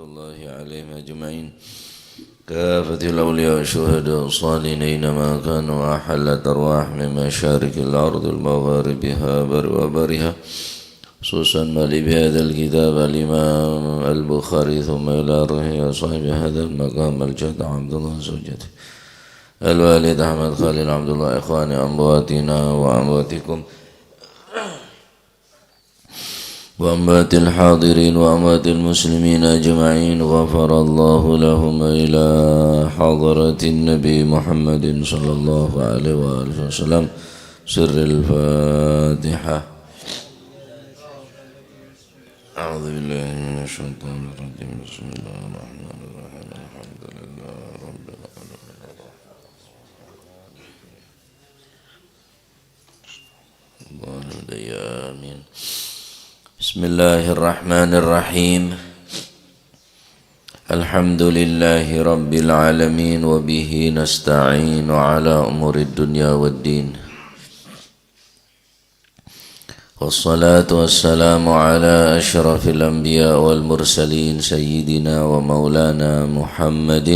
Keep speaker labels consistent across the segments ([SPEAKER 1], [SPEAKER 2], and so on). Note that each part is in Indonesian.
[SPEAKER 1] الله عليهم أجمعين كافة الأولياء والشهداء الصالحين أينما كانوا أحلت أرواح من مشارق الأرض المغاربها وبرها خصوصا مالي بهذا الكتاب الإمام البخاري ثم إلى روح صاحب هذا المقام الجد عبد الله زوجته الوالد أحمد خالد عبد الله إخواني أمواتنا وأمواتكم وأموات الحاضرين وأموات المسلمين أجمعين غفر الله لهم إلى حضرة النبي محمد صلى الله عليه وآله وسلم سر الفاتحة. أعوذ بالله من الشيطان الرجيم بسم الله الرحمن الرحيم الحمد لله رب العالمين. بسم الله الرحمن الرحيم. الحمد لله رب العالمين وبه نستعين على أمور الدنيا والدين والصلاة والسلام على أشرف الأنبياء والمرسلين سيدنا ومولانا محمد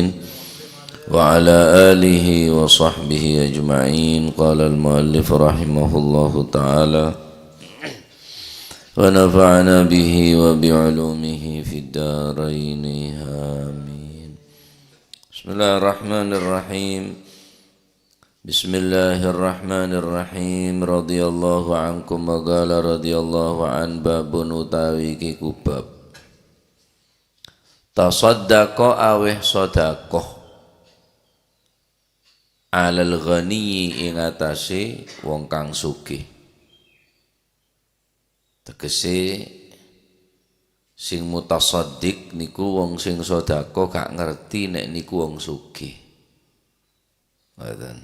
[SPEAKER 1] وعلى آله وصحبه أجمعين. قال المؤلف رحمه الله تعالى ونفعنا به وبعلومه في الدارين آمين. بسم الله الرحمن الرحيم. بسم الله الرحمن الرحيم. رضي الله عنكم وقال رضي الله عن باب utawi kiku bab tasaddaqa aweh sedekah alal ghani ing atase wong kang sugih. Tegese sing mutasaddiq niku wong sing sedekah gak ngerti nek niku wong sugih. Ngoten.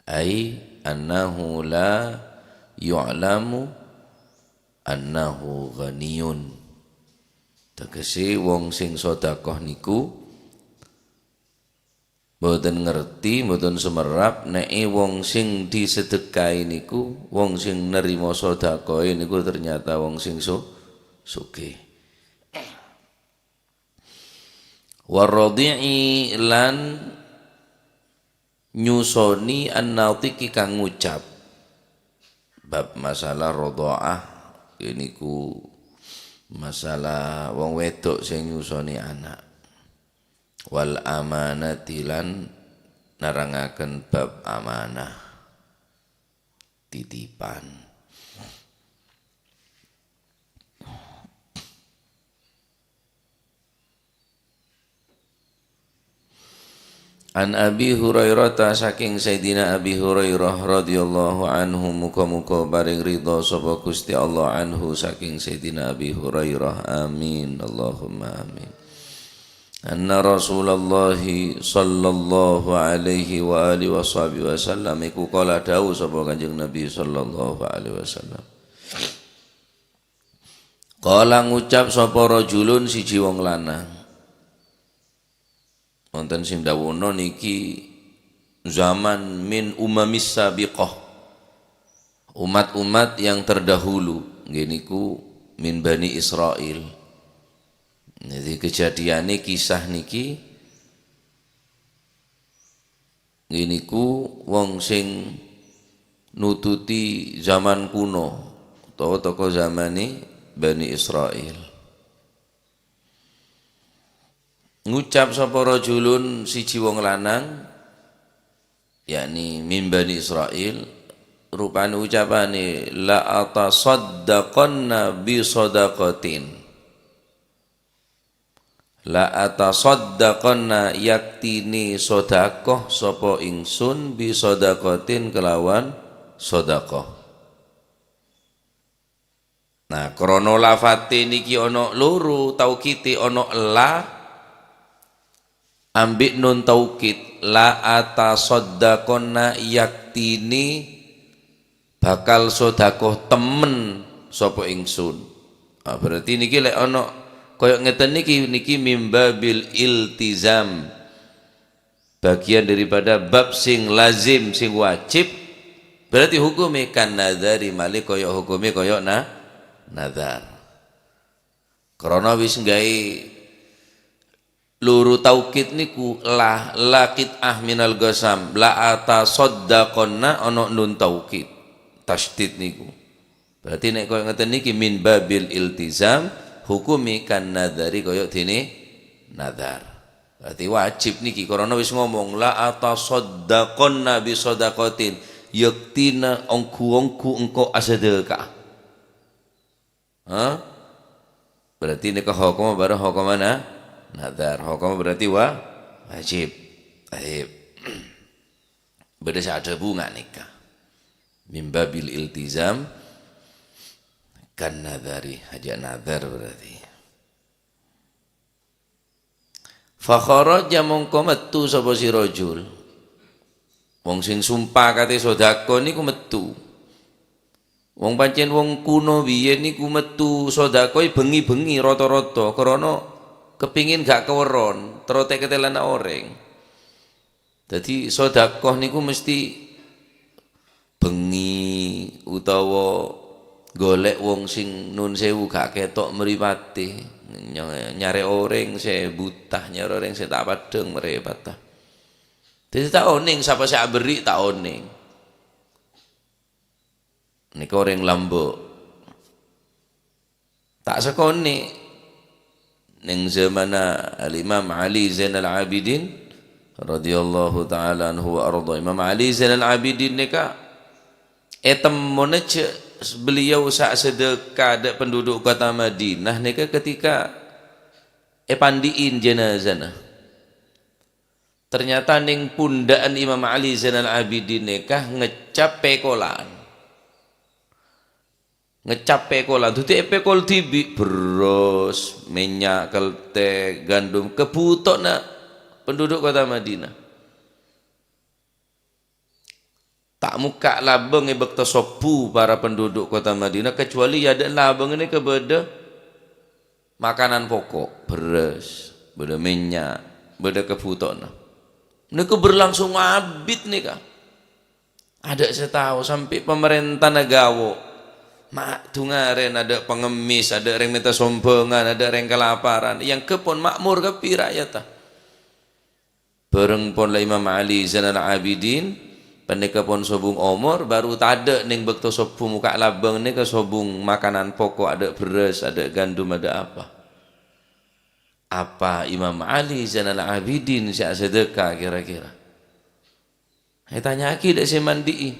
[SPEAKER 1] Ai annahu la yu'lamu annahu ghaniyun. Tegese wong sing sedekah niku mboten ngerti, mboten semerap nek wong sing disedekahi niku, wong sing nerima sedekahe niku ternyata wong sing sugih. Waradhi'i lan nyusoni an-natiki kang ngucap. Bab masalah radha'ah niku masalah wong wedok sing nyusoni anak. Wal amanati lan narangaken bab amanah titipan. An Abi Hurairah saking Sayyidina Abi Hurairah radhiyallahu anhu muga-muga paring ridha sapa Gusti Allah anhu saking Sayyidina Abi Hurairah amin Allahumma amin. Anna Rasulullah sallallahu alaihi wa alihi wasallam iku kala dawuh sapa Kanjeng Nabi sallallahu alaihi wasallam. Kala ngucap sapa rajulun siji wong lanang. Wonten sing dawuhna niki zaman min umamis sabiqah. Umat-umat yang terdahulu nggih niku min Bani Israil. Jadi kejadiannya kisah niki ku wong sing nututi zaman kuno utawa toko zamane Bani Israil. Ngucap sapa rajulun siji wong lanang yakni min Bani Israil rupane ucapane la atasaddaqanna bi shadaqatin. La atasaddaqanna yaktini sedekah sapa ingsun bi sedaqatin kelawan sedekah. Nah, krana lafate niki ana loro, taukite ana la ambek nun taukid la atasaddaqanna yaktini bakal sedekah temen sapa ingsun. Ah, berarti niki lek ana koyok ngeten niki mimbabil iltizam, bagian daripada bab sing lazim sing wajib, berarti hukumnya kan nadari mali koyok hukumnya koyok nazar. Karena wis gawe luru taukid niku lah laqit minal qasam la atasaddaqonna ana nun taukid tasydid niku berarti nek koyo ngeten niki min babil iltizam hukumi kan nadari koyo dene nadar berarti wajib niki karena wis ngomong la atasaddaqonna bi shadaqatin yaktina ongku engko asadaka berarti nek hukum bareng hukum mana nadar hukum berarti wajib baik beda ada bunga nikah mimba bil iltizam kan nadari hajat nadar berarti fa kharaja mongko metu sapa si rajul wong sing sumpah kate sedekah niku metu wong pancen wong kuno biyen niku metu sedekah bengi-bengi rata-rata krana kepingin gak keweron terotek ketelan orang jadi sedekah niku mesti bengi utawa golek wong sing nun sewu gak ketok mripate nyare orang saya buta nyare orang saya tak padeng merepata jadi tak oning sapa saya beri tak oning nika orang lambok tak sekone ning zamana al-Imam Ali Zainal Abidin radhiyallahu taala anhu wa arda Imam Ali Zainal Abidin nika moneje beliau saat sedekah ada penduduk kota Madinah nika ketika pandiin jenazah ternyata ning pundaan Imam Ali Zainal Abidin nika ngecap pekolan tuti pekol tibi beros minyak kelte gandum kebutokna penduduk kota Madinah tak muka labeng bekta sopu para penduduk kota Madinah kecuali ada labeng ini kepada makanan pokok beras beda minyak beda kebutokna ini berlangsung abid nih kak ada setahu sampai pemerintah negawo mak tungaren ada pengemis ada yang minta sombongan ada yang kelaparan yang kepon makmur kepi rakyat bareng pon la Imam Ali Zainal Abidin pendeka pon sobung omor baru tada ning bekto sopu muka labang ni ke sobung makanan pokok ada beras ada gandum ada apa Imam Ali Zainal Abidin siak sedekah kira-kira tanya aki dak si mandi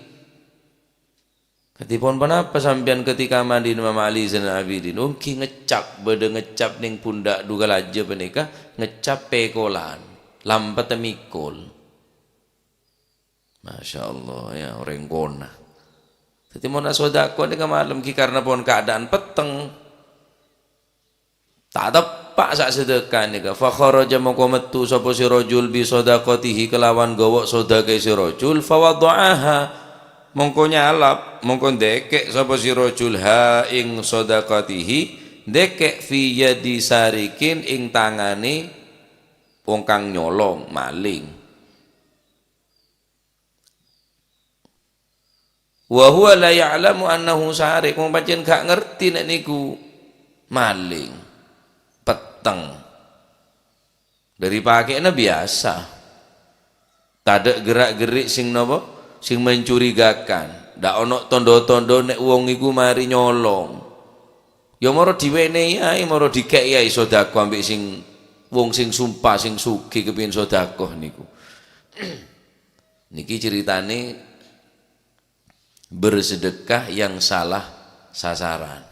[SPEAKER 1] ketipon apa sampean ketika mandi Imam Ali Zainal Abidin ungki ngecap beda ngecap ning pundak dugal aja pendeka ngecap pekolan lampat mikul Masya Allah ya orang kona. Jadi mau nasodako ni malam ki karena pun keadaan peteng. Tak tepak sak sedekah ni ka. Fakharaja mongko metu sapa si rajul bi sedaqatihi kelawan gawa sedekah si rajul fawadaaha mongko nyalap mongko dekek sapa si rajul ha ing sedaqatihi dekek fi yadi sarikin ing tangane wong kang nyolong maling. Wa huwa la ya'lamu annahu sarik wong pancen gak ngerti nek niku maling peteng dari pakainya biasa tak ada gerak-gerik sing napa sing mencurigakan ndak ono tondo-tondo nek wong iku mari nyolong ya moro diwenehi ae moro dikeki ae sedekah ambek sing wong sing sumpah sing sugih kepengin sedekah niku niki ceritane bersedekah yang salah sasaran.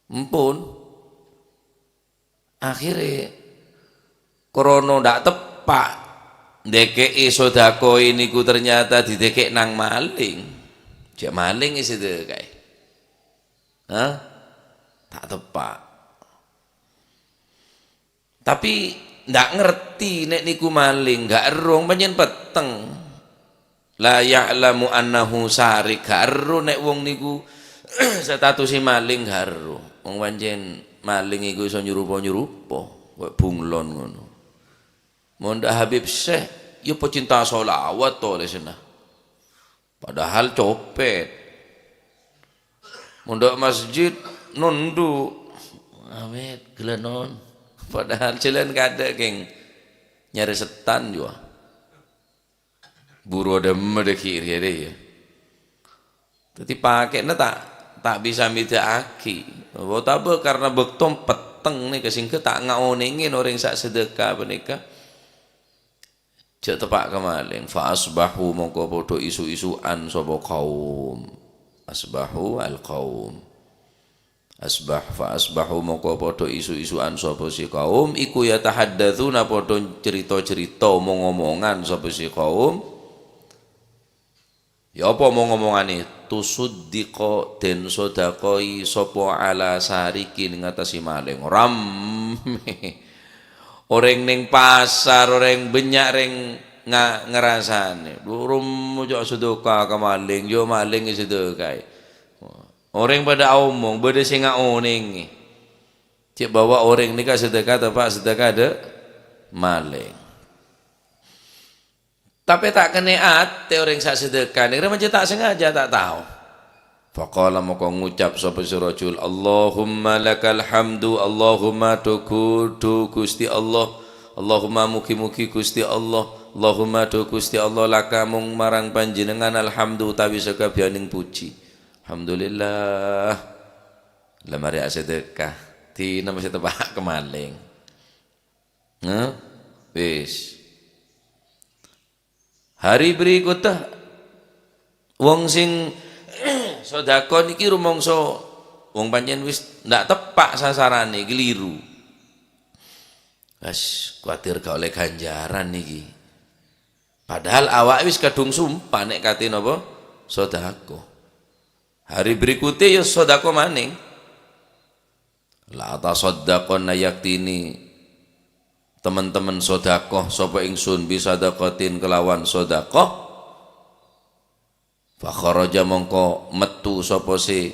[SPEAKER 1] Empun akhirnya krono ndak tepak ndekeki sedekah niku ternyata didekek nang maling. Jek maling isi sedekah. Tak tepak. Tapi ndak ngerti nek niku maling, gak erung pancen peteng. La ya'lamu annahu sarik garu nek wong niku status maling garu wong pancen maling iku iso nyurupa-nyurupa koyo bunglon ngono mondak Habib Syekh ya pecinta sholawat to lesena padahal copet mondak masjid nunduk awet gelenon Padahal jalan kada geng nyari setan juga. Buru ada medekir ya deh ya. Tapi pakainya tak bisa aki. Watabe karena bektom peteng nih kesingke tak ngaonengin orang sak sedekah menika. Cek tepak kemaling. Fa asbahu mongko podo isu-isuan sapa kaum. Asbahu al kaum. Asbah fa asbahu mongko podo isu-isuan sapa si kaum iku ya tahaddatsuna podo cerita-cerita omong-omongan sapa si kaum. Ya apa omong-omongane tusuddiqa den sedakoi sapa ala sarikin ngatasi maling rame. Orang ning pasar orang banyak reng ngerasane durung ojo sedekah ka maling yo maling sedekah. Orang pada omong, pada sing ngaoning. Cik bawa orang ni kan sedekah tepak sedekah ada maling. Tapi tak kena ate orang sak sedekah ni macam tak sengaja tak tahu. Faqala maka ngucap sapa si rajul Allahumma lakal hamdu Allahumma tukudu Gusti Allah Allahumma mugi-mugi Gusti Allah Allahumma tu Gusti Allah laka mung marang panjenengan alhamdu tawi sekabianing puji. Alhamdulillah lemari sedekah tina masih tebak kemaling wis hari berikutnya wong sing sedekah niki rumangsa wong pancen wis ndak tepak sasarane keliru wis kuwatir gak oleh ganjaran niki padahal awak wis kadung sumpah nek kate napa sedekah. Hari berikutnya ya sedekah maning. La tasaddaqonna yaktini teman-teman sedekah sapa ingsun bisa sedekatin kelawan sedekah. Fa kharaja mongko metu sapa si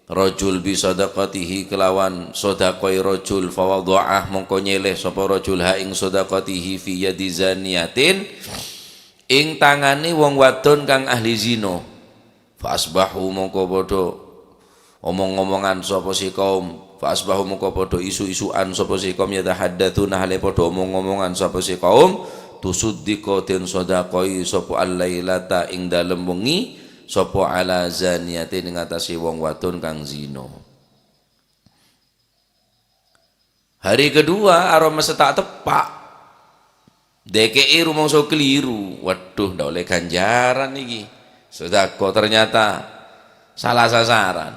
[SPEAKER 1] rajul bisa sedekatihi kelawan sedekah rajul fa wada'ah mongko nyeleh sapa rajul ha ing sedekatihi fi yadi zaniyatin ing tangane wong wadon kang ahli zina. Fa asbahu mongko padha omong-omongan sapa si kaum fa asbahu mongko padha isu-isuan sapa si kaum ya tahaddatsuna hale padha omong-omongan sapa si kaum tusuddiqa den sedekah sapa al-lailata ing dalem wengi sapa ala zaniyatin ing atase wong wadon kang zina. Hari kedua aroma setak tepak DKI rumangsa keliru waduh ndak oleh ganjaran iki sedekah ternyata salah sasaran.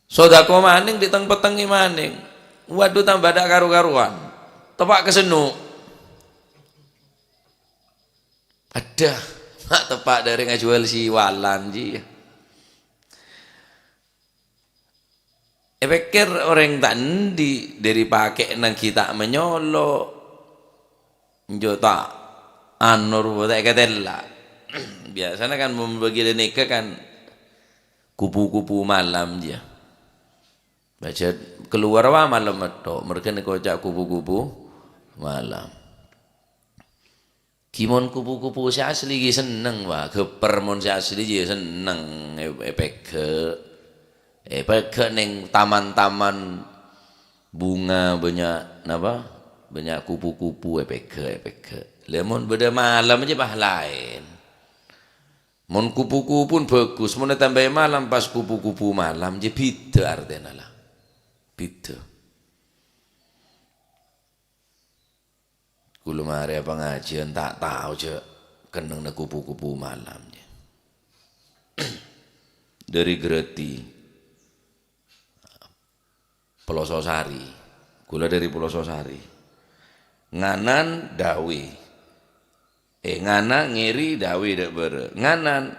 [SPEAKER 1] Sedekah maning diteng-petengi maning. Waduh tambah dak karu-karuan. Tepak kesenu. Ada mak tepak dari ngajual si walan ji. Pikir orang tak endi dari pakai nang kita menyolok. Njo tak anur tak ketela. Biasanya kan membagi nikah kan kupu-kupu malam dia baca keluar wah malam itu mereka ni kocak kupu-kupu malam kimon kupu-kupu si asli dia seneng wah geper mon si asli dia seneng peke neng taman-taman bunga banyak apa banyak kupu-kupu peke lemon beda malam aja bah lain. Mon kupu-kupu pun bagus, mon tambah malam pas kupu-kupu malam je beda artinya lah. Beda. Kulo mari pengajian tak tahu je keneng na kupu-kupu malam je. Dari Greti Pelososari. Kulo dari Pelososari. Nganan Dawe. Ngana ngiri dawe dak bere nganan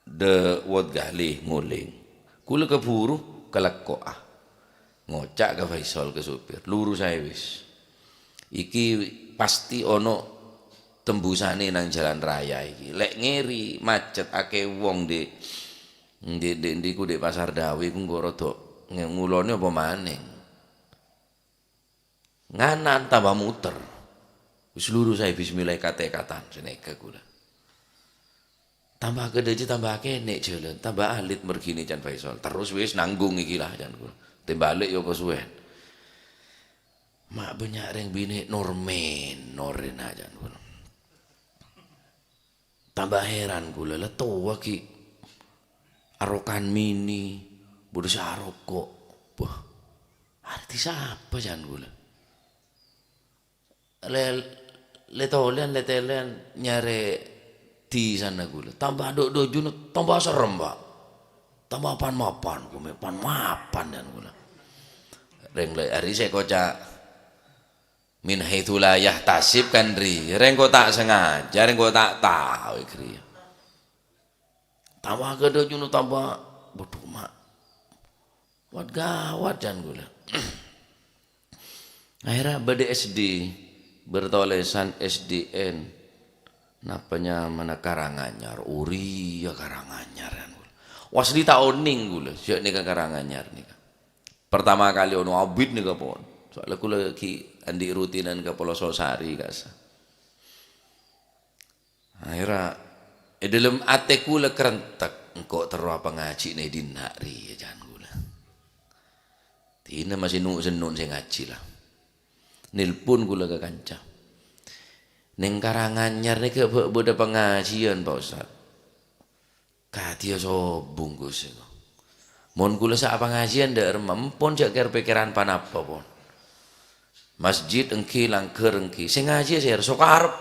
[SPEAKER 1] de wot galih nguling kula keburu kelekok ngocak ke Faisal ke supir lurus saya wis iki pasti ono tembusane nang jalan raya iki lek ngiri macet akeh wong di ku di pasar dawe ku nggo rada ngulone apa maning nganan tambah muter seluruh saya bismillah kata-katan seneka kula. Tambah gede aja tambah kene jalan, tambah alit mergini Jan Faisal. Terus wis nanggung iki lah Jan kula. Tembalik yo kesuwen. mak banyak reng bini normen norin aja gula. Tambah heran gula lah tua ki arokan mini bodoh sarokok. Wah, artis apa jangan gula. Letelian nyare di sana gula. Tambah do junut tambah serem pak. Tambah mapan dan gula. Reng le hari saya kocak min haitsu la yahtasib kan ri. Reng kok tak sengaja, reng kok tak tahu ikri. Tambah gede junut tambah bodoh mak. Wat gawat dan gula. Akhirnya bade SD bertolesan SDN napanya mana Karanganyar uri ya Karanganyar kan gula. Wasli taoning gula siak nika Karanganyar nika. Pertama kali ono abid nika pon. Soalnya kula ki andi rutinan ke Pelososari kasa. Akhirnya dalam ate kula kerentek engko terus pengaji ne dinari ya jangan gula. Tina masih senun saya ngaji lah. Nilpun gula ke kanca. Neng Karanganyar nih ke boda pengajian Pak Ustaz. Katia so bungkus itu. Mon gula sa pengajian der mempon jak pikiran panapa pon. Masjid engki langker engki. Saya ngaji saya sok arep.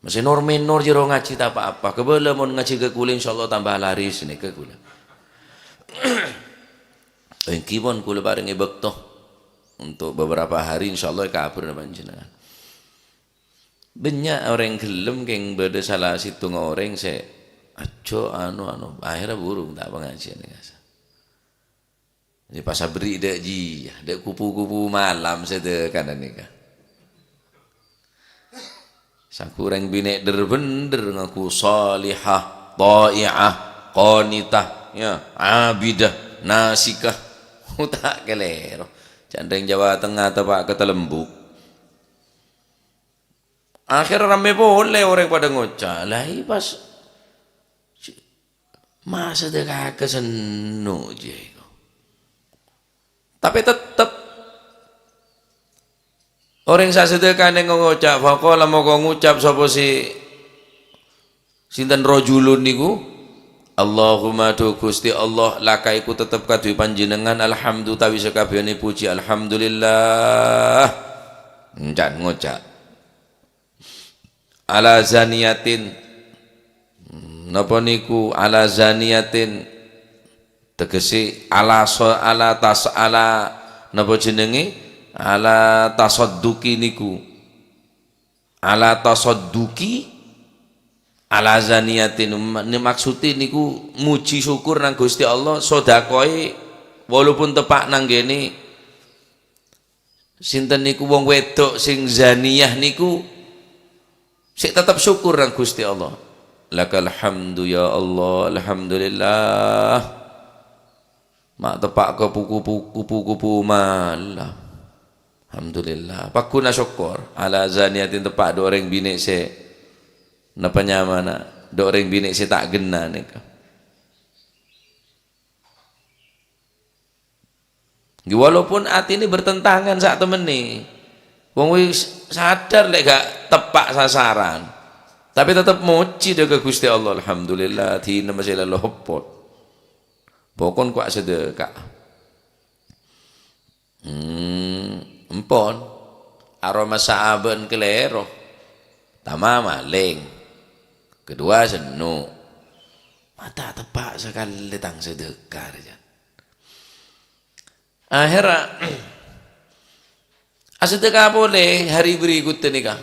[SPEAKER 1] Masih nor jero ngaji tak apa-apa. Kebela mon ngaji ke kula insyaallah tambah laris nih ke kula. Engki pun kula bareng bekto untuk beberapa hari insyaallah kabur panjenengan. Banyak orang gelem keng beda salah situ orang saya aco anu akhirnya burung tak pengajian guys. Ini pas abri dek ji, dek kupu-kupu malam saya kan nikah. Sakurang binek bener ngaku salihah, ta'i'ah, qanitah, ya, abidah, nasikah. Tak kelero. Candeng Jawa Tengah tepak ketelembuk. Akhir rame boleh orang pada ngocah. Lah pas masa dekat kesenu je. Tapi tetap orang saya sedekah neng ngocak. Fakola mau ngucap sapa si sinten rojulun niku. Allahumma tu Gusti Allah lakaiku tetep kadui panjenengan alhamdulillah tawi sakabehane puji alhamdulillah. Njan ngocak. Ala zaniyatin napa niku ala zaniyatin tegese ala napa jenenge ala tasadduki niku ala tasadduki ala zaniyatin maksudnya niku muji syukur nang Gusti Allah sedekah walaupun tepak nang gene sinten niku wong wedok sing zaniyah niku sik tetap syukur nang Gusti Allah. Lakal hamdu ya Allah, alhamdulillah. Mak tepak ke puku-puku malam. Alhamdulillah. Pakuna syukur ala zaniyatin tepak do orang bini se napa nyamana do orang bini se tak gena nika. Walaupun hati ini bertentangan saat temen nih. Wong wis sadar lek gak tepak sasaran. Tapi tetap muji ke Gusti Allah alhamdulillah dina masih lopot. Pokon kuat sedekah. Empon aroma sahaban kelero. Tama maling. Kedua senu. Mata tepak sekali tang sedekah aja. Akhirnya sedekah boleh hari berikutnya nikah.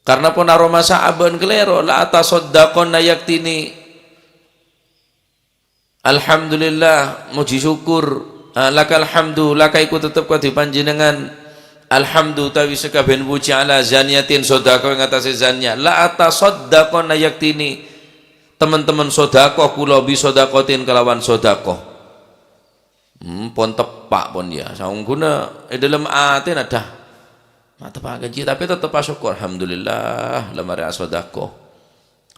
[SPEAKER 1] Karena pun aroma sa'aban kelero la atasaddaqon yaktini. Alhamdulillah muji syukur lakal hamdu lakaiku tetep kadi panjenengan alhamdu tawi sekaben puji ala zaniyatin sedekah ing atase zanya la atasaddaqon yaktini. Teman-teman sedekah kula bi sedekatin kelawan sedekah. Pon tepak pon dia saungguna dalam atin ada mata pak gaji tapi tetap syukur alhamdulillah lemari sedekah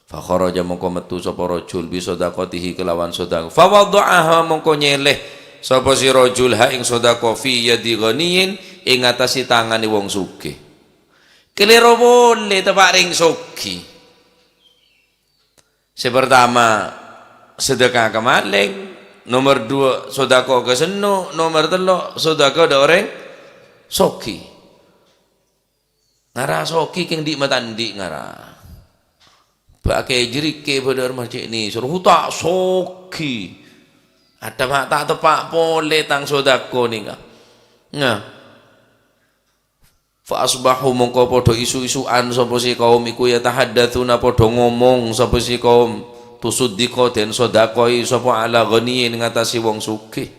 [SPEAKER 1] fa kharaja mongko metu sapa rajul bi sedekatihi kelawan sedekah fa wada'aha mongko nyeleh sapa si rajul ha ing sedekah fi yadi ghaniyin ing ngatasi tangane wong sugih. Keliro boleh tepak ring sugih. Pertama sedekah ke maling, nomor 2 sedekah ke senu, nomor 3 sedekah ke orang sugih. Ngara sugih king di matandi ngara. Pakai jerike bener macam ni suruh tak soki ada mak tak tepak boleh tang sodako ni ngah ngah fa asbahu mongko podo isu-isuan sapa si kaum iku ya tahaddatsuna podo ngomong sapa si kaum tusuddiqa den sodakoi sapa ala ghaniyin ngatasi wong sugih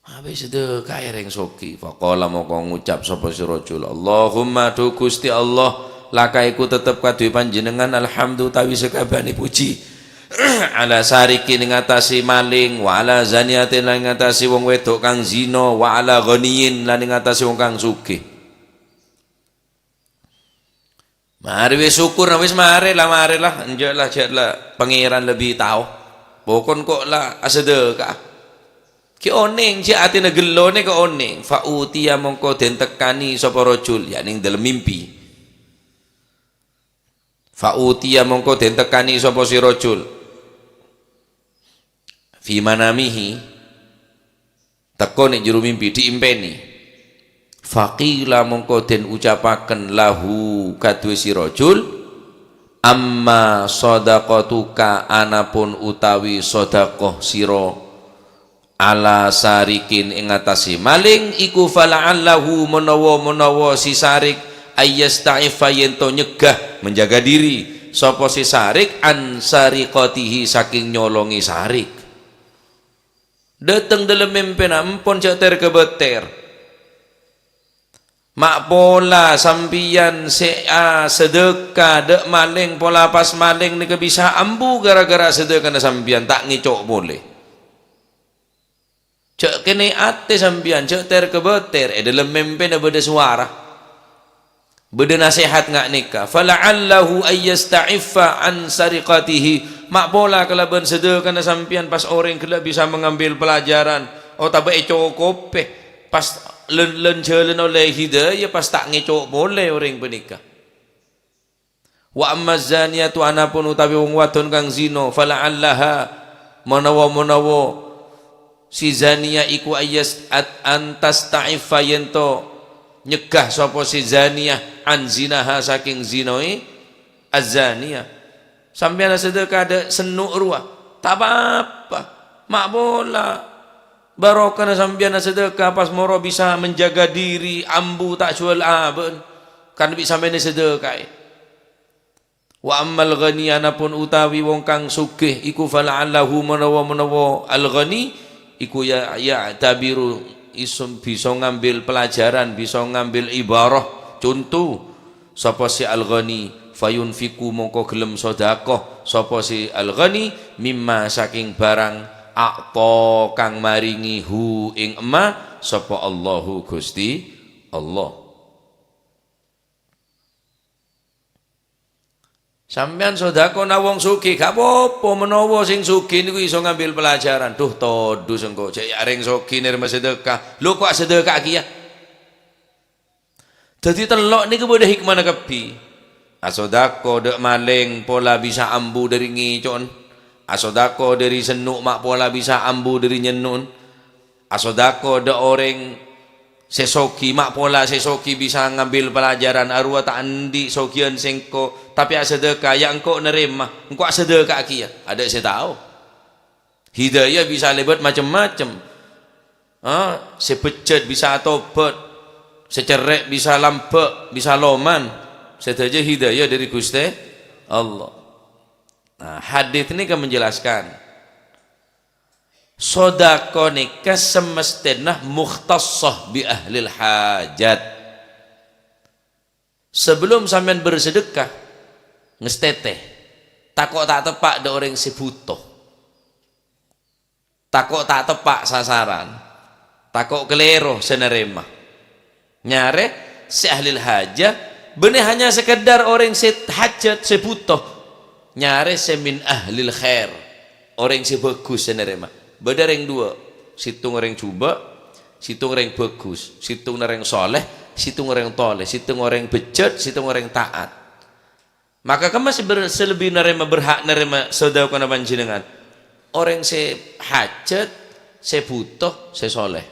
[SPEAKER 1] habis sedekah ring sugih faqala mongko ngucap sapa si rajul Allahumma du Gusti Allah lakaiku tetep kadhe panjenengan alhamdulillah tawi sekabehane puji ala sarikin ngatasi maling wa ala zaniatin lan ngatasi wong wedok kang zina wa ala ghaniyin lan ngatasi wong kang sugih. Mari wis syukur wis mari lah enjaklah jaklah pangeran lebih tahu pokon kok lah sedekah ki oning si atine gelone kok oning fa utiya mongko den tekani sapa rajul ya ning dalem mimpi. Fa'utiya mongko den tekani sapa si rajul fi manamihi teko nek jero mimpi diimpeni faqila mongko den ucapaken lahu kadue si rajul amma shadaqatuka anapun utawi sedekah sira ala sarikin ing atase maling iku fala'allahu menawa si sarik ayyasta'ifa yento nyegah menjaga diri sapa si sarik an sariqatihi saking nyolongi sarik dateng dalam mimpi ampun ceter kebeter mak pola sampian sedekah dek maling pola pas maling ni bisa ambu gara-gara sedekah na sampian tak ngicok boleh cek kene ate sampian ceter kebeter dalam mimpi na beda suara beda nasihat ngak nikah fala'allahu ayyasta'iffa an sariqatihi mak pola kalaban sedekah na sampian pas orang kala bisa mengambil pelajaran oh tak baik cukup pas len jalan oleh hidayah pas tak ngecok boleh orang penikah wa amma zaniyatu anapun utawi wong wadon kang zina fala'allaha menawa si zania iku antas ta'iffa yento nyegah sapa si zaniyah an zinaha saking zinoi azaniyah sampeyan sedekah ada senuk ruah tak apa-apa mak bola barokah sampeyan sedekah pas moro bisa menjaga diri ambu tak jual aben kan bisa sampeyan sedekah wa ammal ghani anapun utawi wong kang sugih iku fala'allahu menawa al ghani iku ya tabiru isum bisa ngambil pelajaran bisa ngambil ibarah contoh sapa si al-ghani fayunfiku mongko gelem sedekah sapa si al-ghani mimma saking barang aqta kang maringi hu ing ema sapa Allahu Gusti Allah. Sampeyan sedekah na wong sugih gak apa-apa menawa sing sugih niku iso ngambil pelajaran. Duh todu sengko cek areng sugih nirma sedekah. Lho kok sedekah ki ya? Dadi telok niku beda hikmah nekepi. Asodako dek maling pola bisa ambu dari ngicon. Asodako dari senuk mak pola bisa ambu dari nyenun. Asodako dek orang sesoki mak pola sesoki bisa ngambil pelajaran arwah tak andi sokian sengko tapi sedekah yang engkau nerima engkau sedekah kia ada saya tahu hidayah bisa lebat macam-macam sepecet bisa tobat secerek bisa lampek bisa loman sedaja hidayah dari Gusti Allah. Nah hadits ini kan menjelaskan sedekah nikah semestinya mukhtassah bi ahlil hajat. Sebelum sampean bersedekah ngesteteh takok tak tepak de orang sebutuh, takok tak tepak sasaran, takok kelero senerema nyare si ahlil hajat benih hanya sekedar orang hajat sebutuh nyare semin ahlil khair orang sebagus senerema beda yang dua situng orang coba, situng orang bagus, situng orang soleh, situng orang toleh, situng orang bejat, situng orang taat. Maka kamu masih selebih nerima berhak nerima sedekah kana panjenengan. Orang se hajat, se butuh, se soleh.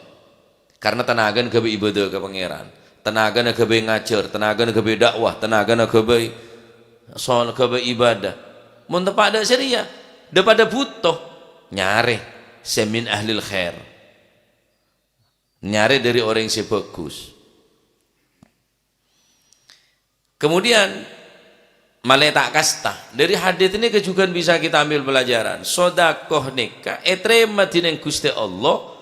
[SPEAKER 1] Karena tenaga gawe ibadah ke pangeran, tenaga gawe ngajar, tenaga gawe dakwah, tenaga gawe soal gawe ibadah. Mun tepak ada syariah, daripada butuh nyare semin ahlil khair. Nyare dari orang yang bagus. Kemudian malaikat kasta. Dari hadis ini juga bisa kita ambil pelajaran. Sodakoh nikah etrema tineng Gusti Allah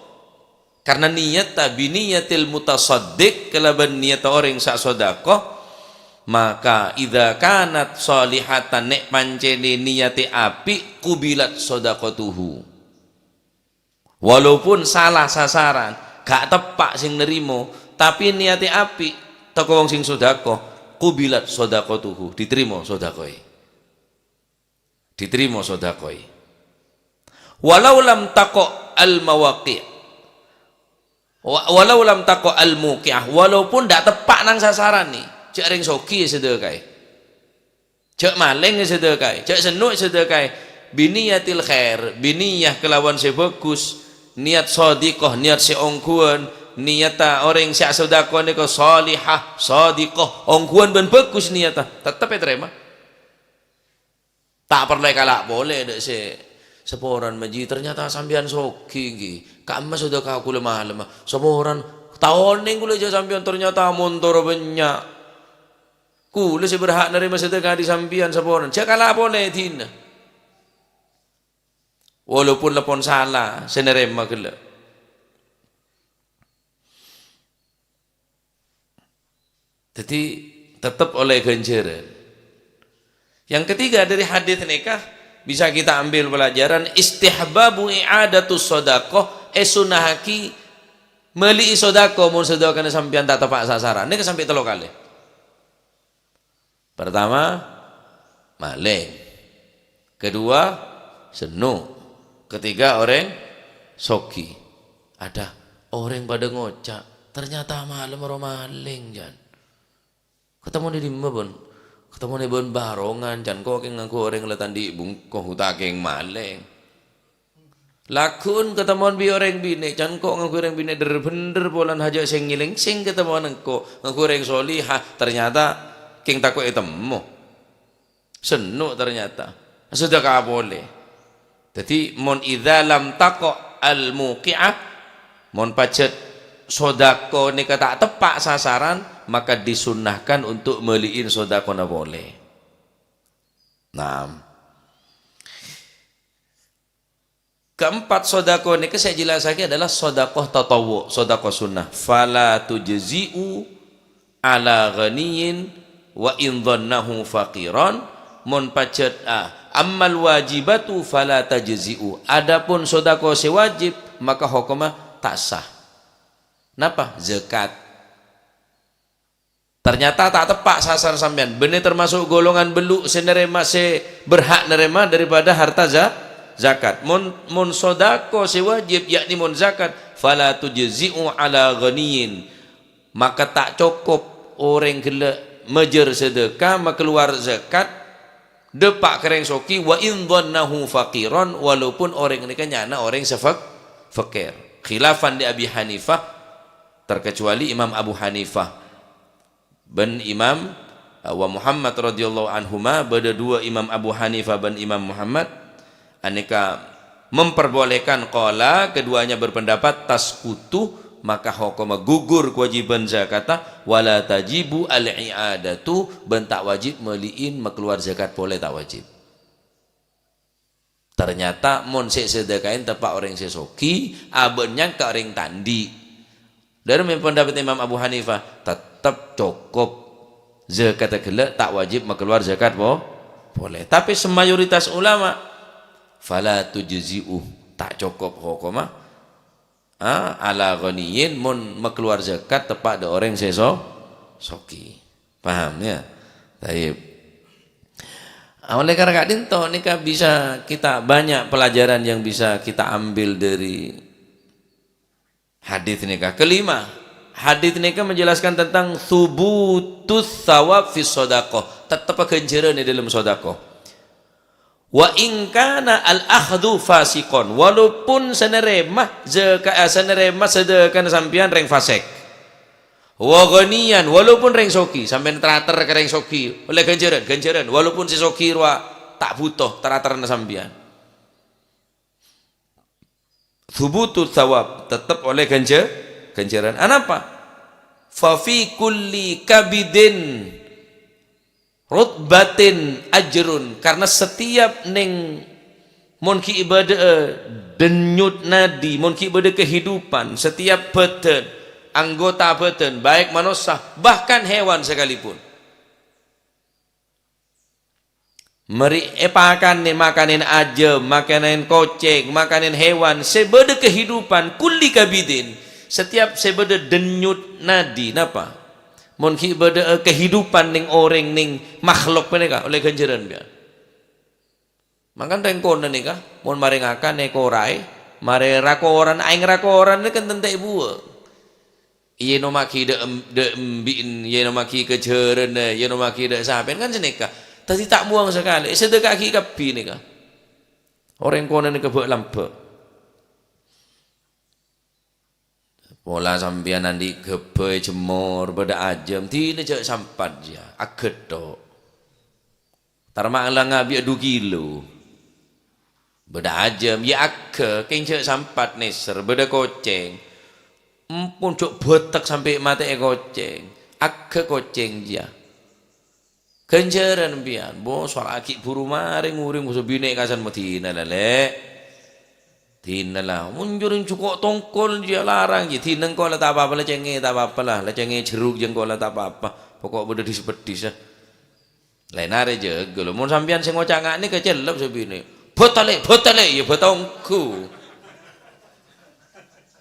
[SPEAKER 1] karena niat tabi niyatil mutasaddiq kelaban niat orang sak sodakoh. Maka idza kanat sholihatan nek pancene niate api kubilat sedaqatuhu. Walaupun salah sasaran, gak tepak sing nerimo, tapi niate api teko wong sing sedekah, kubilat sedaqatuhu, diterima sedekahe. Diterima sedekahe. Walau lam taqa al mawaqi'. Walau lam taqa al muqi'ah, walaupun ndak tepak nang sasaran nih. Cek ring soki sedekah, cek maling sedekah, cek senuk sedekah, biniyatil khair, biniyah kelawan sebagus, niat sadiqah, niat seongkuan, niat orang sak sedekah niku salihah, sadiqah, ongkuan ben bagus niatah, tetep terima. Tak perlu kalak boleh dek se seporan maji ternyata sambian soki iki, kamu sedekah aku lemah-lemah, seporan tahun ning kula sambian ternyata montor banyak. Kula si berhak nerima sedekah di sampian saporan. Cakala boleh tina. Walaupun lepon salah, senerema kela. Jadi tetap oleh ganjaran. Yang ketiga dari hadis nikah bisa kita ambil pelajaran istihbabu i'adatus shadaqah sunahaki meli sedekah mun sedekah sampean tak tepak sasaran. Ini sampai 3 kali. Pertama, maling. Kedua, senu. Ketiga, orang soki. Ada orang pada ngocak, ternyata malam orang maling jan. Ketemu di dimana pun, ketemu di bon barongan jan kok ngaku orang letan di bungkoh utaking maling. Lakun ketemuan bi orang bini jan kok ngaku orang bini bener polan haja sing ngiling sing ketemuan engko ngaku orang solihah ternyata king takut temu senuk ternyata sedekah boleh. Jadi mon idza lam taqa al muqi'ah mon pacet sedekah nika tak tepak sasaran maka disunnahkan untuk meliin sedekah boleh. Nah, keempat sedekah nika saya jelasake adalah sedekah tatawwu, sedekah sunnah. Fala tujzi'u ala ghaniyin wa in dhannahu faqiran mun pacet ammal wajibatu fala tajzi'u. Adapun sedekah sewajib maka hukumnya tak sah. Napa? Zakat. Ternyata tak tepak sasaran sampean. Benih termasuk golongan beluk senerema se berhak nerema daripada harta zakat. Mun sedekah sewajib yakni mun zakat fala tujzi'u ala ghaniyin. Maka tak cukup orang gelak mejer sedekah keluar zakat depak kereng soki wa in dhannahu faqiran walaupun orang ini kan nyana orang fakir. Khilafan di Abi Hanifah terkecuali Imam Abu Hanifah ben Imam wa Muhammad radhiyallahu anhuma beda dua Imam Abu Hanifah ben Imam Muhammad aneka memperbolehkan qala keduanya berpendapat tasqutu maka hukum gugur kewajiban zakatah wala tajibu al-i'adatu ben tak wajib meliin keluar zakat boleh tak wajib. Ternyata mun sik sedekahin tepak orang sesoki abennya ke orang tandi. Dari pendapat Imam Abu Hanifah tetap cukup zakat gelek tak wajib keluar zakat boleh. Tapi semayoritas ulama fala tujzi'u tak cukup hukumah ala ghaniyin mun keluar zakat tepak de orang soki. Paham ya? Baik. Oleh karena dinto nikah bisa kita banyak pelajaran yang bisa kita ambil dari Hadis nikah. Kelima, hadis nikah menjelaskan tentang thubutus thawab fi shadaqah, tetap ganjaran di dalam sedekah. Wa in kana al akhdhu fasiqon, walaupun senerema sedekah sampean reng fasik. Wa ghaniyan, walaupun reng soki, sampean terater ke reng soki oleh ganjaran walaupun si soki tak butuh terater sampean. Thubutu thawab, tetap oleh ganjaran. Apa? Fa fi kulli kabidin rutbatin ajrun, karena setiap ning mun ki ibadah denyut nadi, mun ki ibadah kehidupan, setiap badan anggota badan, baik manusia bahkan hewan sekalipun, makanin aja, makanin koceng, makanin hewan, sebeda kehidupan, kulli kabidin, setiap sebeda denyut nadi, napa? Mun ki beda kehidupan ning orang ning makhluk menika oleh ganjaran biar. Makan rengkon nika, mun maringakan ekorai, mare rakoran aing rakoran ni kan tentek buah. Iya no maki de embin, iya no maki kejaran, iya no maki de sapen kan senika. Tadi tak muang sekali. Sedekah ki kapi nika. Orang kono nika buat lampe. Pola sampean nanti gebe jemur beda ajam tine cek sampat dia aget tok. Tarma lang ngabi 2 kilo. Beda ajam ya ake kencek sampat neser beda koceng. Empun cok botak sampai mati koceng. Ake koceng dia. Ganjaran pian, bos soal aki buru maring nguring musuh bine kasan mutina lele. Tina lah, munjurin cukup tongkol dia larang je. Tina kau lah tak apa-apa lah cengeng tak apa-apa lah cengeng jeruk jeng kau lah tak apa-apa. Pokok benda disepedis lah. Lain hari je, kalau mau sampian sing ngocak ngak ni kecelap sebini. Botale, ya botongku.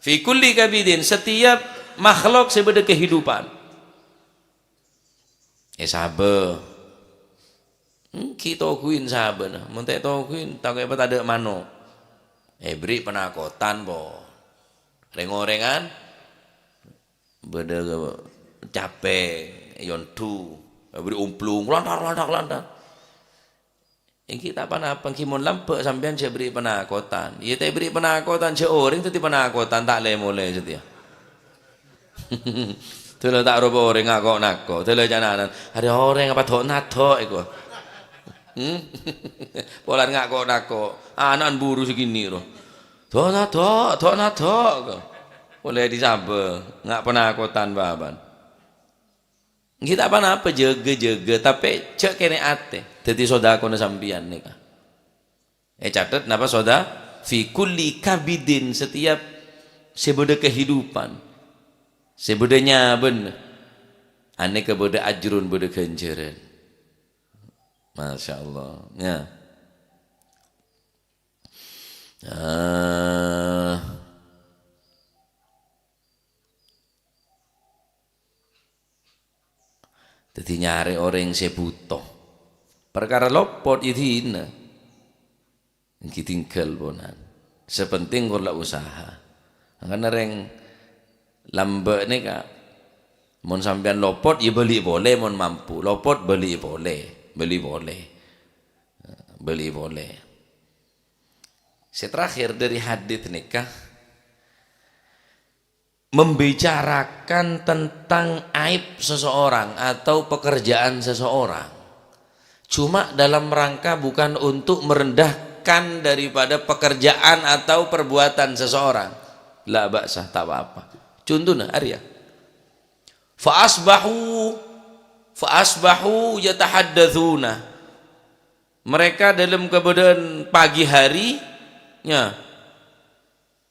[SPEAKER 1] Fi kulli kabidin, setiap makhluk sebeda kehidupan. Sabar. Kita kuin sabar nah. Muntek tokuin tak apa tak ada mano. Beri penakotan po. Reng-orengan beda capek yontu. Beri umplung lantar. Yang kita apa kimon lampe sampean saya beri penakotan. Iya teh beri penakotan seorang tadi penakotan tak le mulai setia. Telo tak robo orang ngako. Telo jananan. Ada orang apa tok nato iku. Polan ngako. Anak buru segini loh. Tok nato. Boleh disabar, ngak penakotan baban. Kita apa jaga tapi cek kene ate. Dadi sedekah na sampeyan nika. Catet napa sedekah? Fi kulli kabidin, setiap sebeda kehidupan. Sebedanya bener. Ane kebeda ajrun beda ganjaran. Masya Allah. Ya. Jadi nyari orang yang sebutoh. Perkara lopot itu hina. Kita tinggal bonan. Sepenting kalau usaha. Karena orang lambat ni kak. Mon sampean lopot ya beli boleh, mon mampu. Lopot beli boleh. Beli boleh. Terakhir dari hadits nikah membicarakan tentang aib seseorang atau pekerjaan seseorang. Cuma dalam rangka bukan untuk merendahkan daripada pekerjaan atau perbuatan seseorang. La ba'sah, tak apa-apa. Contohnya Arya. Fa asbahu yatahaddatsuna. Mereka dalam keadaan pagi hari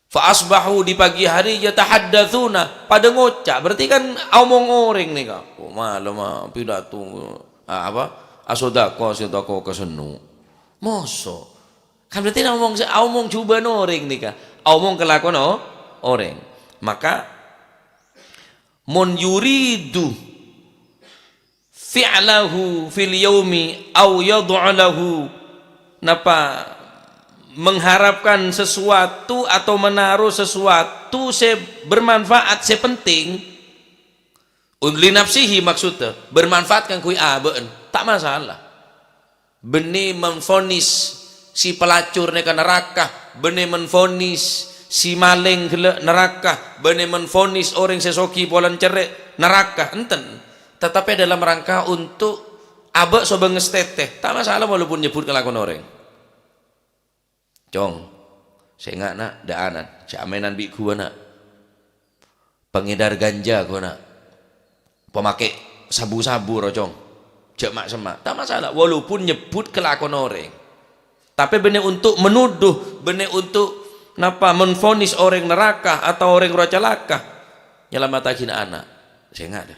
[SPEAKER 1] fa asbahu di pagi hari yatahaddatsuna, pada ngocak, berarti kan omong orang nih kak. Malam pidato sedekah kesenu. Moso. Kan berarti omong coba orang nih kak. Omong kelakuan orang. Maka mun yuridu fi'lahu fil yaumi aw yad'alahu napa mengharapkan sesuatu atau menaruh sesuatu bermanfaat, penting li nafsihi, maksudnya bermanfaat kan kui aben tak masalah. Benih menfonis si pelacur neka neraka, benih menfonis si maling gelek neraka, benih menfonis orang sesoki polan cerek neraka, enten. Tetapi dalam rangka untuk abek soba ngesteteh tak masalah walaupun nyebut kelakuan orang. Cong, saya nggak nak daanan, saya mainan bi gua nak, pengedar ganja gua nak, pemakai sabu-sabu rocong, cek mak semak, tak masalah walaupun nyebut kelakuan orang. Tapi benih untuk menuduh, benih untuk napa menfonis orang neraka atau orang rocelaka, nyelamatakin anak, saya nggak ada,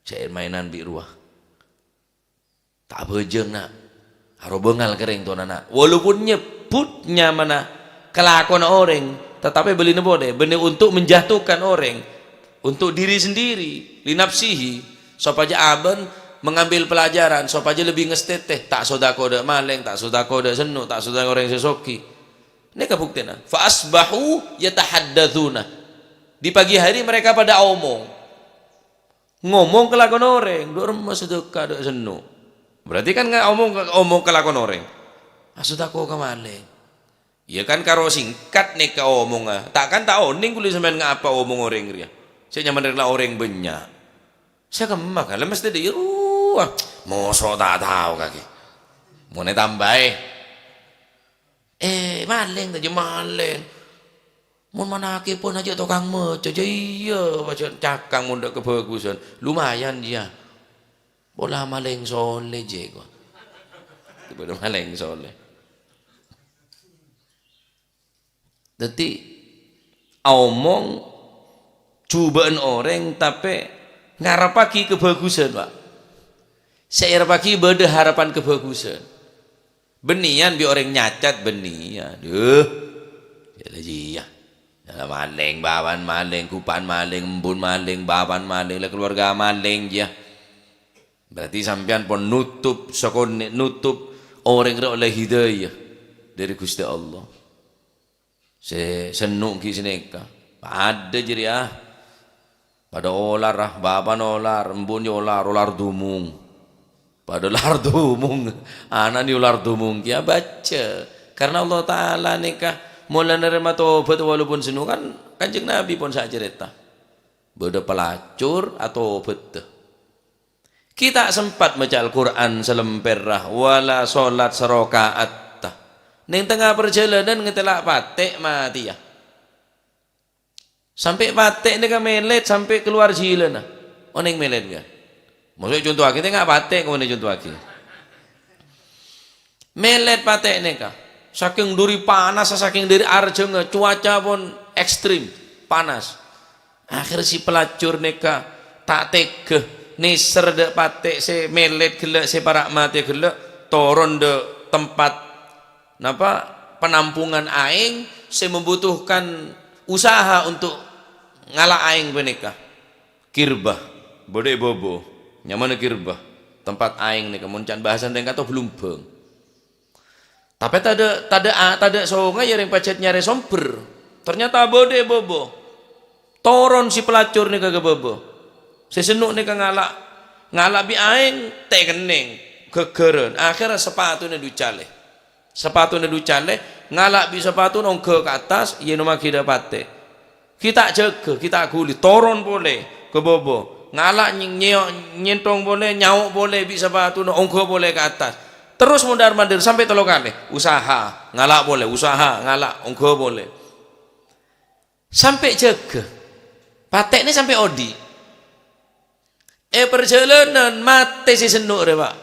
[SPEAKER 1] saya mainan bi ruah, tak bejeng nak, harobengal kering tuh anak, walaupun nyebutnya mana kelakuan orang, tetapi beli nebode, benih untuk menjatuhkan orang, untuk diri sendiri, linapsihi, supaya aben mengambil pelajaran, supaya lebih ngesteteh, tak sodako de maleng, tak sodako de senu, tak sodako orang sesoki. Ini kebuktian. Fa asbahu yatahaddatsuna. Di pagi hari mereka pada ngomong kelakuan orang, dok remah sedekah dok senu. Berarti kan nggak omong kelakuan orang. Sodako ke maleng. Ya kan karo singkat nih ke omong takkan tak oning kulis sampean ngapa omong orang dia. Saya nyaman dari orang banyak. Saya kemak kan mesti dia mosok tak tahu kaki. Mau tambah maling aja maling. Mun manake pun aja tukang meco aja iya baca cakang mun dak kebagusan. Lumayan dia. Bola maling soleh je kok. Bola maling soleh. Jadi omong cobaan orang tapi ngarapaki kebagusan pak. Saya pagi beda harapan kebagusan. Benian bi orang nyacat benian. Ya maling, bawan maling, kupan maling, embun maling, bawan maling, keluarga maling ya. Berarti sampean pun nutup orang kira oleh hidayah dari Gusti Allah. Senuk ki sineka. Ada jadi pada olar bapan olar, embun olar dumung. Pada ular dumung, anak ni ular dumung kia baca. Karena Allah Taala nikah mulai nerima tobat walaupun senu kan kanjeng Nabi pun saja cerita. Beda pelacur atau obat. Kita sempat baca Al-Quran selemperah wala solat serokaat. Neng tengah perjalanan ngetelak patek mati ya. Sampai patek ni kan melet sampai keluar jilana. Oh neng melet kan. Maksudnya contoh kita nggak patek kemudian contoh lagi. Melet patek neka, saking duri panas, saking dari arjeng, cuaca pun ekstrim panas. Akhir si pelacur neka tak tege, niser dek patek se melet gelek se parak mati gelek, turun de tempat napa penampungan aing, se membutuhkan usaha untuk ngalah aing beneka, kirbah, bodek bobo. Nyaman kirbah tempat aing nih kemuncan bahasan dengan kata belum beng. Tapi tada songai yang pacet nyari somber. Ternyata bode bobo. Toron si pelacur nih kagak bobo. Sesenuk nih ngalak bi aing teh kening kegeren. Akhirnya sepatu nih ducale. Sepatu nih ducale ngalak bi sepatu nongke ke atas. Iya nomor kita pate. Kita jaga kita guli toron boleh ke bobo. Ngalak nyentong boleh, nyauk boleh, bisa batu, ongko boleh ke atas. Terus mundar-mandir sampai 3 kali. Usaha, ngalak boleh, usaha, ngalak, ongko boleh. Sampai jaga. Patek ini sampai odi. Perjalanan mati si senuk deh pak.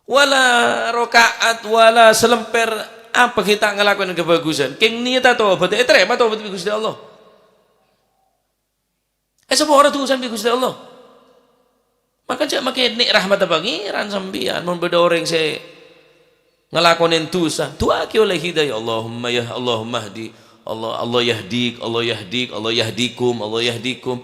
[SPEAKER 1] Wala rokaat, wala selemper. Apa kita ngelakuin kebagusan? King niat atau obat? Terima atau obat Gusti Allah. Semua orang tuh sampai Gusti Allah. Maka jangan makin nik rahmat pangeran sambian membeda orang saya ngelakonin dosa. Tuaki oleh hidayah Allahumma ya Allahumma hdi Allah yahdik Allah yahdik Allah yahdikum Allah yahdikum.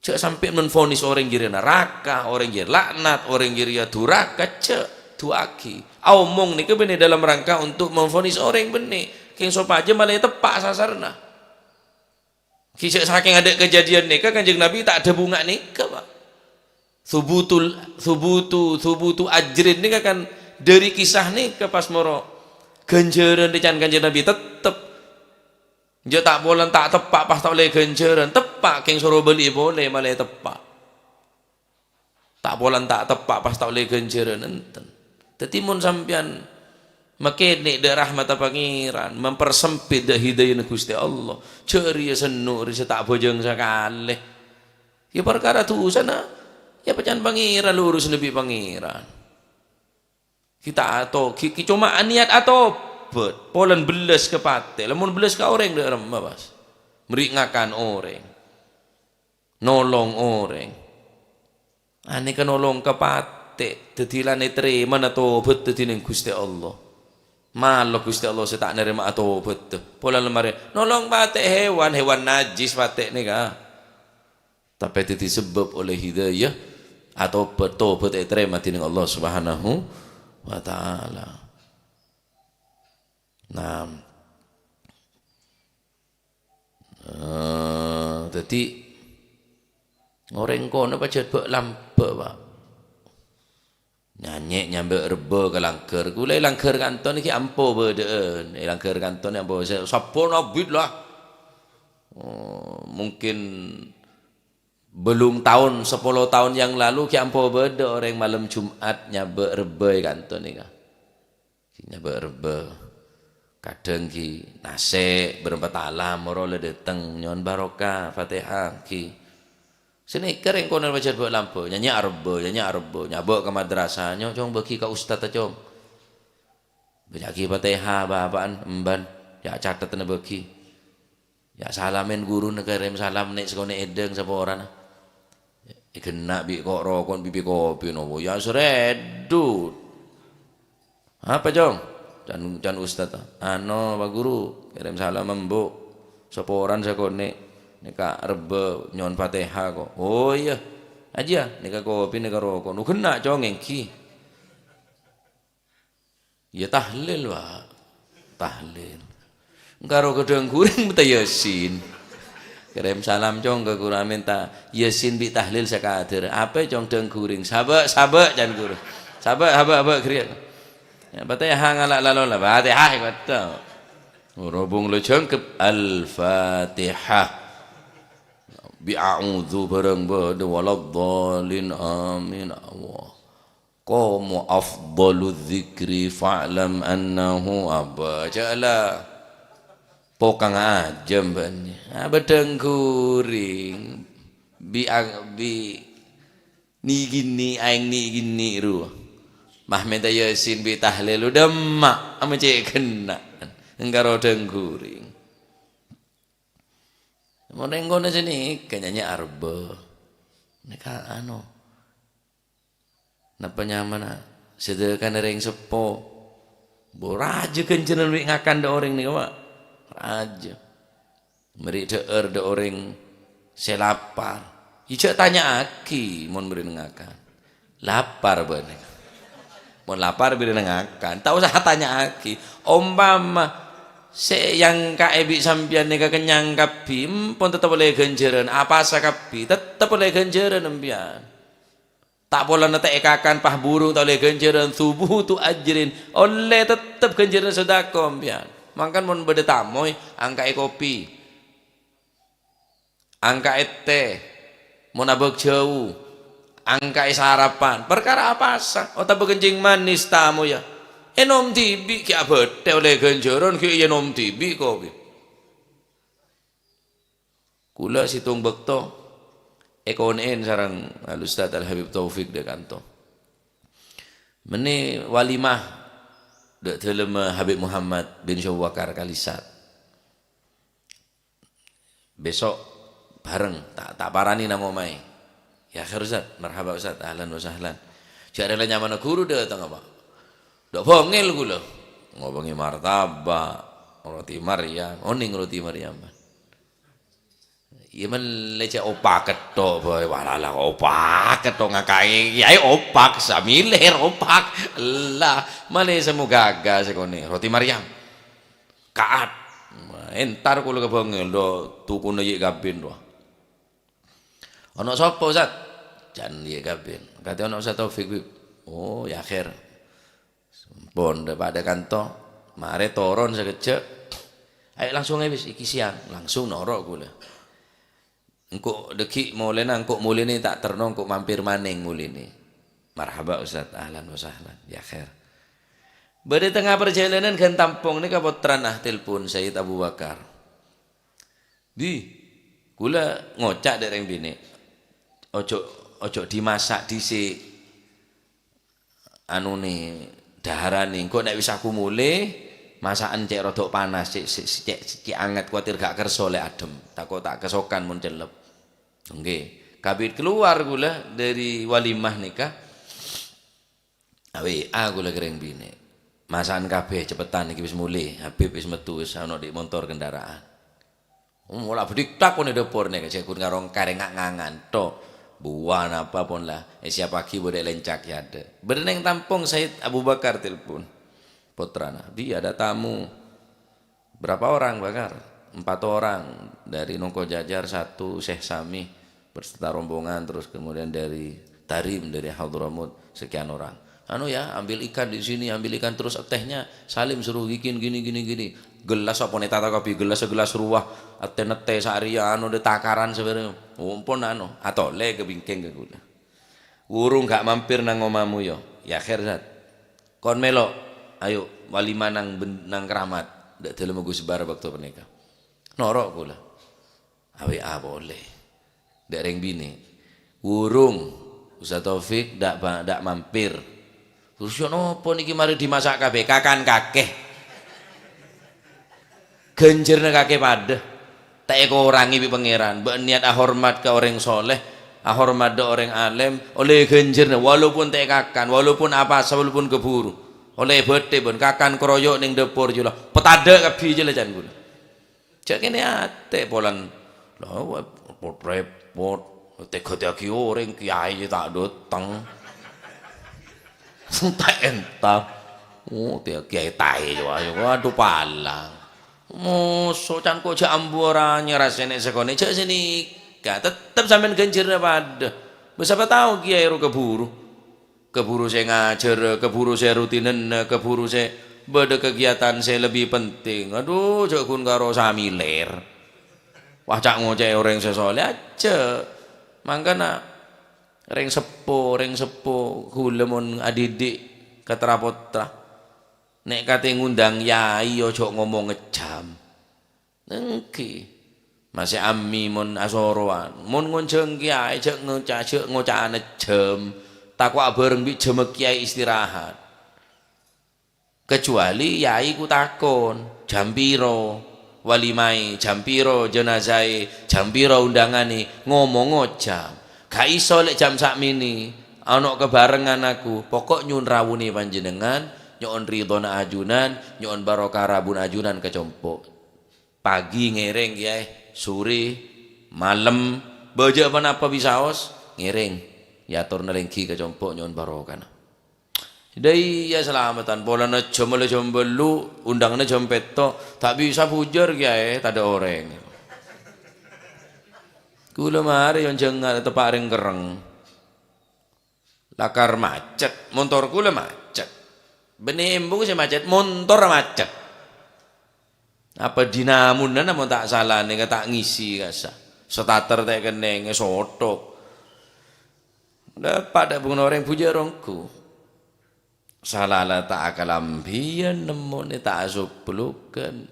[SPEAKER 1] Cek sampai menfonis orang kiri neraka, orang kiri laknat, orang kiri duraka cek. duaki. Omong nika benih dalam rangka untuk memvonis orang benih. King sopaja malah tepak sasarna. Kisah saking ada kejadian nika Kanjeng Nabi tak ada bunga nika Pak. Subutu ajrin nika kan dari kisah nika pas moro ganjaran dican Kanjeng Nabi tetep. Dia tak boleh tak tepak pas tak oleh ganjaran tepak king suruh beli boleh malah tepak. Tak boleh tak tepak pas tak oleh ganjaran enten. Tetimun sampean makene de rahmat pangeran mempersempit de hidayah Gusti Allah ceria senur tak bojong sakale ya perkara tu sana ya pacan pangeran lurus lebih pangeran kita atau cuma niat atau polen beles ke pate lamun beles ke orang de mas meringakan orang nolong orang ane kan nolong ke pate tetilane terima na tobat tetineng Gusti Allah malah Gusti Allah saya tak nerima atau betul pola lemari nolong pate hewan najis pate nih kah tapi itu disebab oleh hidayah atau bertobat terima dengan Allah Subhanahu wa taala. Nah jadi orang kono pacet bek lampe Pak nyanyi nyambe reba ke langker gulai langker kanton iki ampo bedeen langker kanton ampo sapa nabit lah mungkin belum tahun 10 tahun yang lalu ki ampo bede orang malam Jumat nyambe reba kanton iki nyambe reba kadang ki nase berempat alam moro le dateng nyon barokah Fatihah ki sini kering kono baca buat lampu nyanyi arba nyabok ke madrasah nyong bagi ke ustaz acong bagi Fatihah babaan emban ya catat na bagi ya salamin guru negara salam nek sekone edeng sapa orang kena bi kok rokon bibi kopi nopo ya seredut apa jong dan ustaz ano pak guru kirim salam mbok sapa orang sekone nika rebe nyon Fatihah kok oh iya aja nika kopi nika rokok nu kena congeng ki ya tahlil Pak tahlil engkaro gedeng kuring minta yasin kirim salam cong ke kurang minta yasin bi tahlil sakadir apa cong deng kuring sabak jan guru sabak kriya ya Fatihah ngalak lalola Fatihah kata robong lejeng ke al-Fatihah bi'a'udzu bareng bade waladhdallin amin Allah qamu afdalu dzikri fa'lam annahu abajala pokang ajem ban bedeng kuring bi ni gini aing ni gini ru mah minta yasin bi tahlil udah mak ame cek kena engkaro deng kuring mau nenggono sini kayaknya arba nika anu napa nyaman sedekah ring sepo bo raja kencenan wi ngakan de orang nih Pak raja meri deur de orang selapar ijak tanya aki mon beri ngakan lapar bener mon lapar beri ngakan tak usah tanya aki umpama yang kaebi sampian nika kenyang kapi pun tetap boleh ganjaran apa sakapi tetap boleh ganjaran empian tak boleh nate ekakan pah burung tak boleh ganjaran subuh tu ajrin oleh tetap ganjaran sedekah empian mangkan mun bede tamoy angka kopi angka teh mun abeg jauh angka sarapan perkara apa sah otak bekencing manis tamu ya enom tibi ki abete oleh ganjaran ki enom tibi kopi kula situng bekto ekonen sarang Al-Ustaz Al-Habib Taufik de kanto meni walimah de telem Habib Muhammad bin Syawakar Kalisat besok bareng tak parani namo mai ya akhir Ustaz marhaba Ustaz ahlan wa sahlan jare nyaman guru datang apa dak bongil kula ngomongi martabak roti Maryam oning roti Maryam Iya meleceh opak ketok boy walala opak ketok ngakai kiai opak samilir opak lah male semu gagas sekone roti Maryam kaat entar kula kebengel do tukune yek kabin do ana sapa Ustaz jan yek kabin kate ana Ustaz Taufik oh ya akhir pon pada kanto mare toron sekejap ayo langsung wis iki siang langsung norok kula engko deki mulene engko mulene tak terno engko mampir maning mulene marhaba Ustaz ahlan wa sahlan ya khair bade tengah perjalanan kan tampung ni kapotran telepon Sayyid Abu Bakar di kula ngocak dek reng bini ojo dimasak dhisik anu ni daharane engko nek wis aku mule masakan cek rodok panas cek anget kuatir gak kerso lek adem takut tak kesokan mun celep nggih kabeh keluar gula dari walimah nikah WA gula gereng bine masakan kabeh cepetan iki wis mulih Habib wis metu wis ana di motor kendaraan mulai bedik takone depur nek cek kun karo kareng-ngangan tok buan apapun lah siap pagi boleh lencak ya ada bereneng tampung Said Abu Bakar telepon putra Nabi ada tamu berapa orang Bakar 4 orang dari Nongko Jajar 1 Syekh Sami berserta rombongan terus kemudian dari Tarim dari Hadramut sekian orang anu ya ambil ikan di sini ambil ikan terus tehnya Salim suruh bikin gini gelas apa nih tata kopi gelas ruah nete saria anu de takaran sebenarnya umpun anu atau le kebingkeng ke gula urung gak mampir nang omamu yo ya akhir Zat kon melo ayo walimah nang keramat ndak dalam Gus Bar waktu pernikahan norok kula WA boleh ndak reng bini urung Ustaz Taufik ndak mampir terus yo nopo niki mari dimasak kabeh kakan kakeh genjerne kakeh padeh tak kurangi pi pangeran mbok niat hormat ke orang soleh hormat ke orang alim oleh genjerne walaupun tak kakan walaupun apa walaupun keburu oleh bete pun kakan kroyok ning dapur jula petade kabeh jela jan kula cek kene ate polan lho repot tega-tegi orang kiai tak doteng tak entah oh dia kiai tae yo waduh palang musuh can kok jak ambora nyerasene sekone cek sini gak tetep sampean genjirne pada siapa tahu kiai ro keburu saya ngajar, keburu saya rutinen, keburu saya beda kegiatan saya lebih penting. Aduh, cak kun karo samiler. Wah cak ngoceh orang sesoleh aja. Mangkana reng sepo, gula mon adidik ketrapotra. Nek kate ngundang yai ojo ngomong ngejam. Nengki. Masih ammi mon asoroan. Mon ngonceng kiai cak ngocah jam. Takwa bareng bi jemek kiai istirahat kecuali yai ku takon jam piro walimai jam piro jenazai jam piro undangane ngomong jam gak iso lek jam sakmini ana kebarengan aku pokok nyun rawuni panjenengan nyon ridhona ajunan nyon barokah rabun ajunan kecompok pagi ngereng kiai sore malam beje apa bisa os ngereng ya tur nelengki kecompok nyon barokah dai ya selamatan polana jam belu undangane jam peto tak bisa pujar kiai tak ada orang kula mari yon jengar tepak ring kereng lakar macet motor kula macet benembung saya macet motor macet apa dinamunan namun tak salah nih tak ngisi kasa starter tak kene ngesotok pada bunga orang puja rongku salah tak akalambian nemu ni tak asup pelukan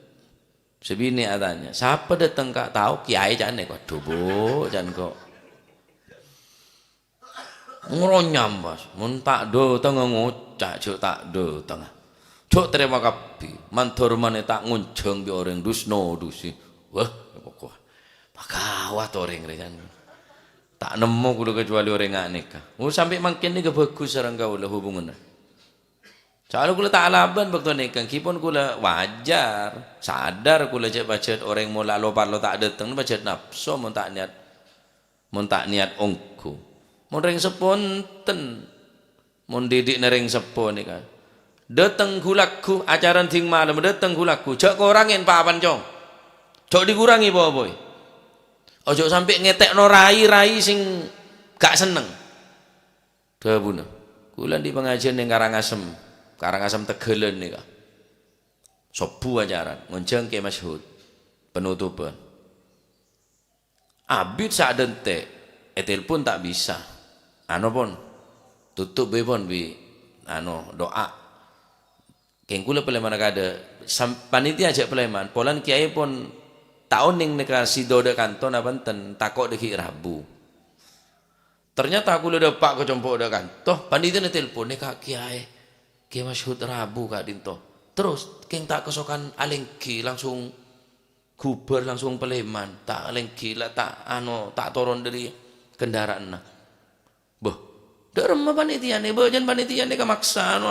[SPEAKER 1] sebini adanya siapa datang kak tahu kiai jane kok dubo jan kok ngronyam bos mun tak do tengah ngocak cuk tak do tengah cuk terima kapi mantur mane tak ngunceng bi orang dusno dusi wah pokok pakawat orang rejan tak nemu kudu kecuali orang ngak nikah. Oh sampai makin ni bagus sareng kau lah hubungan. Soalnya kula tak alaban waktu nikah, kipun kula wajar, sadar kula cek bacet orang mula lopat lo tak dateng, bacet nafsu, mun tak niat ongku, mun ring seponten, mun didik nering sepon ni kan, dateng gulaku, ajaran ting malam dateng gulaku, cek kurangin papan cong, cok dikurangi boy, ojo sampai ngetek no rai sing gak seneng, dah kula di pengajian yang Karangasem Tegelen nih kak, sobu ajaran, ngonceng ke masyhud, penutupan. Abid saat dente, telepon tak bisa, pun tutup pun doa. Kengkula peleman kada, panitia ajak peleman, polan kiai pun tahun ning neka sido de kanton abanten takok deki Rabu. Ternyata aku udah pak kecompo udah kantoh, panitia telepon neka kiai. Ke masyhud Rabu kak dinto. Terus keng tak kesokan alengki langsung guber langsung peleman, tak alengki lah tak tak turun dari kendaraan nah. Boh, derem panitia nih, boh jangan panitia nih kemaksa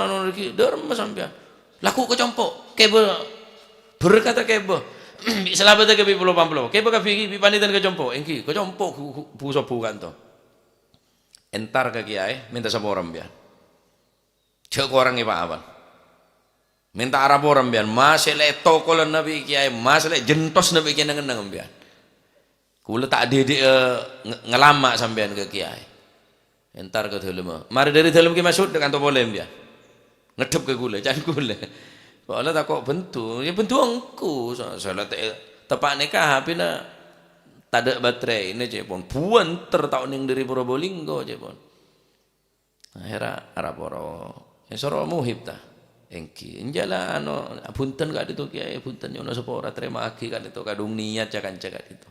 [SPEAKER 1] derem sampean. Laku kecompo, kebo berkata kebo. Selamat ke pulau Pamplo. Kebo ka bi panitia kecompo, engki kecompo buso bukan to. Entar ke kiai minta sama orang biar. Cek orang ni Pak Abang. Minta Arab orang biar. Masih leto kalau Nabi Kiai. Masih le jentos Nabi Kiai nang biar. Kula tak didik ngelama sampean ke Kiai. Entar ke dalam. Mari dari dalam Kiai Masud dekan to boleh biar. Ngedep ke kula, jangan kula. Soalnya tak kok bentu. Ya bentu engku. Soalnya tepak nikah pina tak ada baterai ini cepon. Puan tertahun yang dari Probolinggo cepon. Akhirnya Arab orang. Soro muhib ta engki enjala punten gak itu kiai punten nyono sepora terima aki kan itu kadung niat cakan cakat itu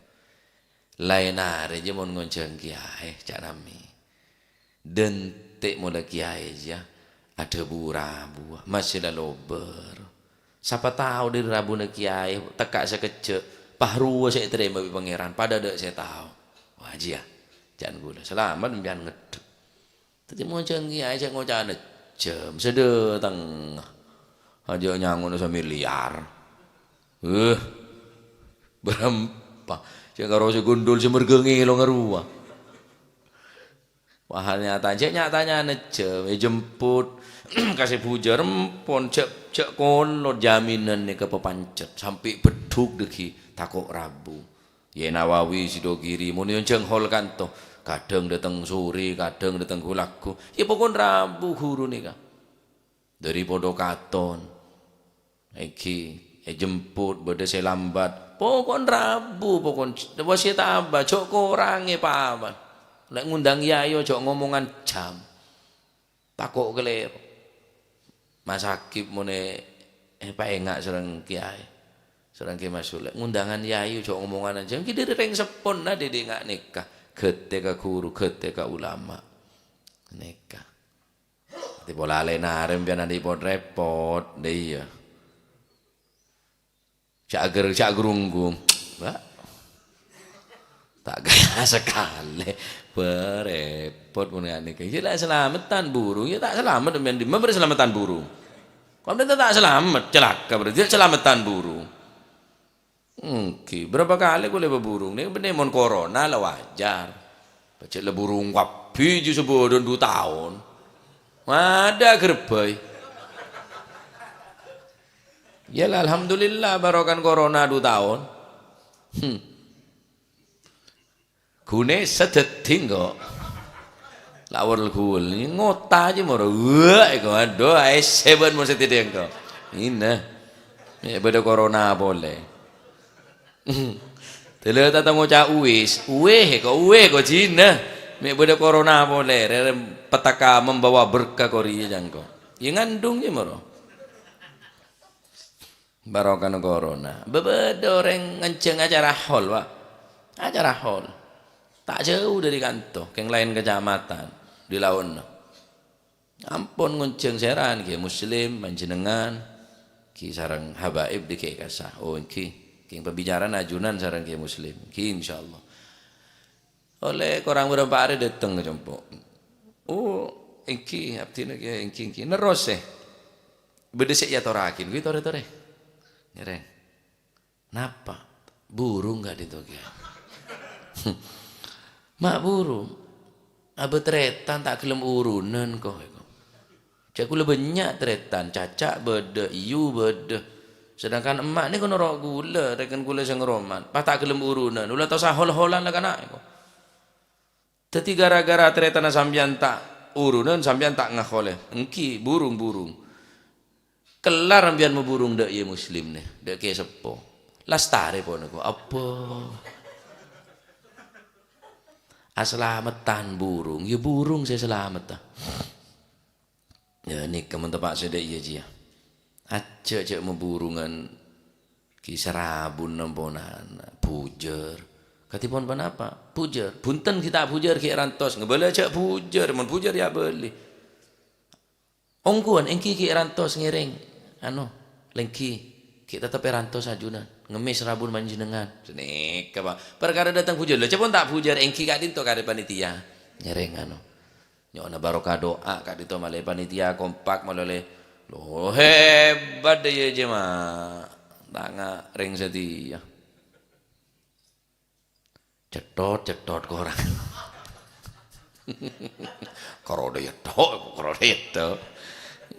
[SPEAKER 1] lain are je mon ngonceng kiai cak nami dentek mula kiai aja ada burabu masih lober siapa tahu dari rabu na kiai tekak sekecek pahru saya terima pangeran pada dek saya tahu wajah jangan gula selamat biar ngedek tadi ngonceng kiai cak ngocan jam sedetang aja nyangun miliar berapa cek karo segundul semergengi lo ngeruah wah nyatanya jam jemput kasih pujar pon cek kono jaminan nih ke pepancet sampai beduk deki takok Rabu ya Nawawi Sidogiri mun yang hol kanto kadang datang sore, kadang datang kulaku. Ya pokok Rabu guru nih kak. Dari podo katon, jemput, beda saya lambat. Pokok Rabu, pokok wasi tambah. Cok korangnya Pak Aman. Lek ngundang yayo, cok ngomongan jam. Takok keler. Mas Akib mune Pak Engak serang kiai, serang kiai Masul. Ngundangan yayo, cok ngomongan jam. Kita ring sepon lah dede ngak nikah. Ketika guru, ketika ulama nikah di pola lenarem biar nanti pot repot deh ya cak gerunggung tak gaya sekali berepot punya nikah jelas selamatan burung ya tak selamat demian di mana selamatan burung kalau kita tak selamat celaka berarti selamatan burung. Berapa kali gue lebar burung nih bener mon corona lah wajar baca le burung wapi ju sebodon 2 tahun ada gerbai ya lah alhamdulillah barokan corona 2 tahun gune sedeting kok lawar gul ngota aja moro wah iko aduh seben mau setideng kok ini ya beda corona boleh tele tata ngoca uwe kok Cina mek beda corona boleh petaka membawa berkah kori jangko ya ngandung je moro barokan corona bebeda orang ngenceng acara hall Pak acara hall tak jauh dari kantor keng lain kecamatan di laun ampun ngonceng seran ki muslim panjenengan ki sareng habaib di ki kasah oh ki king pembicaraan ajunan sareng ki muslim ki insyaallah oleh korang berapa hari datang ke jemput oh engki artinya ki engki nerose beda sik ya torakin kuwi tore-tore. Nyereng. Napa? Burung gak ditoge. Mak burung. Abe tretan tak gelem urunan kok. Cak kula banyak tretan, cacak beda, iyu beda. Sedangkan emak ni kono rok gula, rekan gula sing roman. Pas tak gelem urunan, ulah tau sahol-holan lah kana. Dadi gara-gara tretan sampeyan tak urunan, sampeyan tak ngakole. Engki burung-burung. Kelar sampeyan mau burung dak ye muslim nih, dak ke sepo. Lastare pon aku. Apa? Aslamatan burung, ya burung saya selamat dah. Ya ni kemen tepak sedek ya ji. Acek mau burungan kisarabun nemponan pujer. Katipun apa? Pujer. Punten kita pujer ki rantos ngebele cek pujer, mun pujer ya beli. Ongkuan engki ki rantos ngiring. Lengki kita tetep rantos ajunan. Ngemis rabun manjenengan. Senik apa? Perkara datang pujer. Lha cepon tak pujer engki kak dinto kare panitia. Nyereng Nyona barokah doa kak dito malai panitia kompak malole. Loh hebat deh ya jemaah. Tanga ring setia. Cetot korang. Korode itu.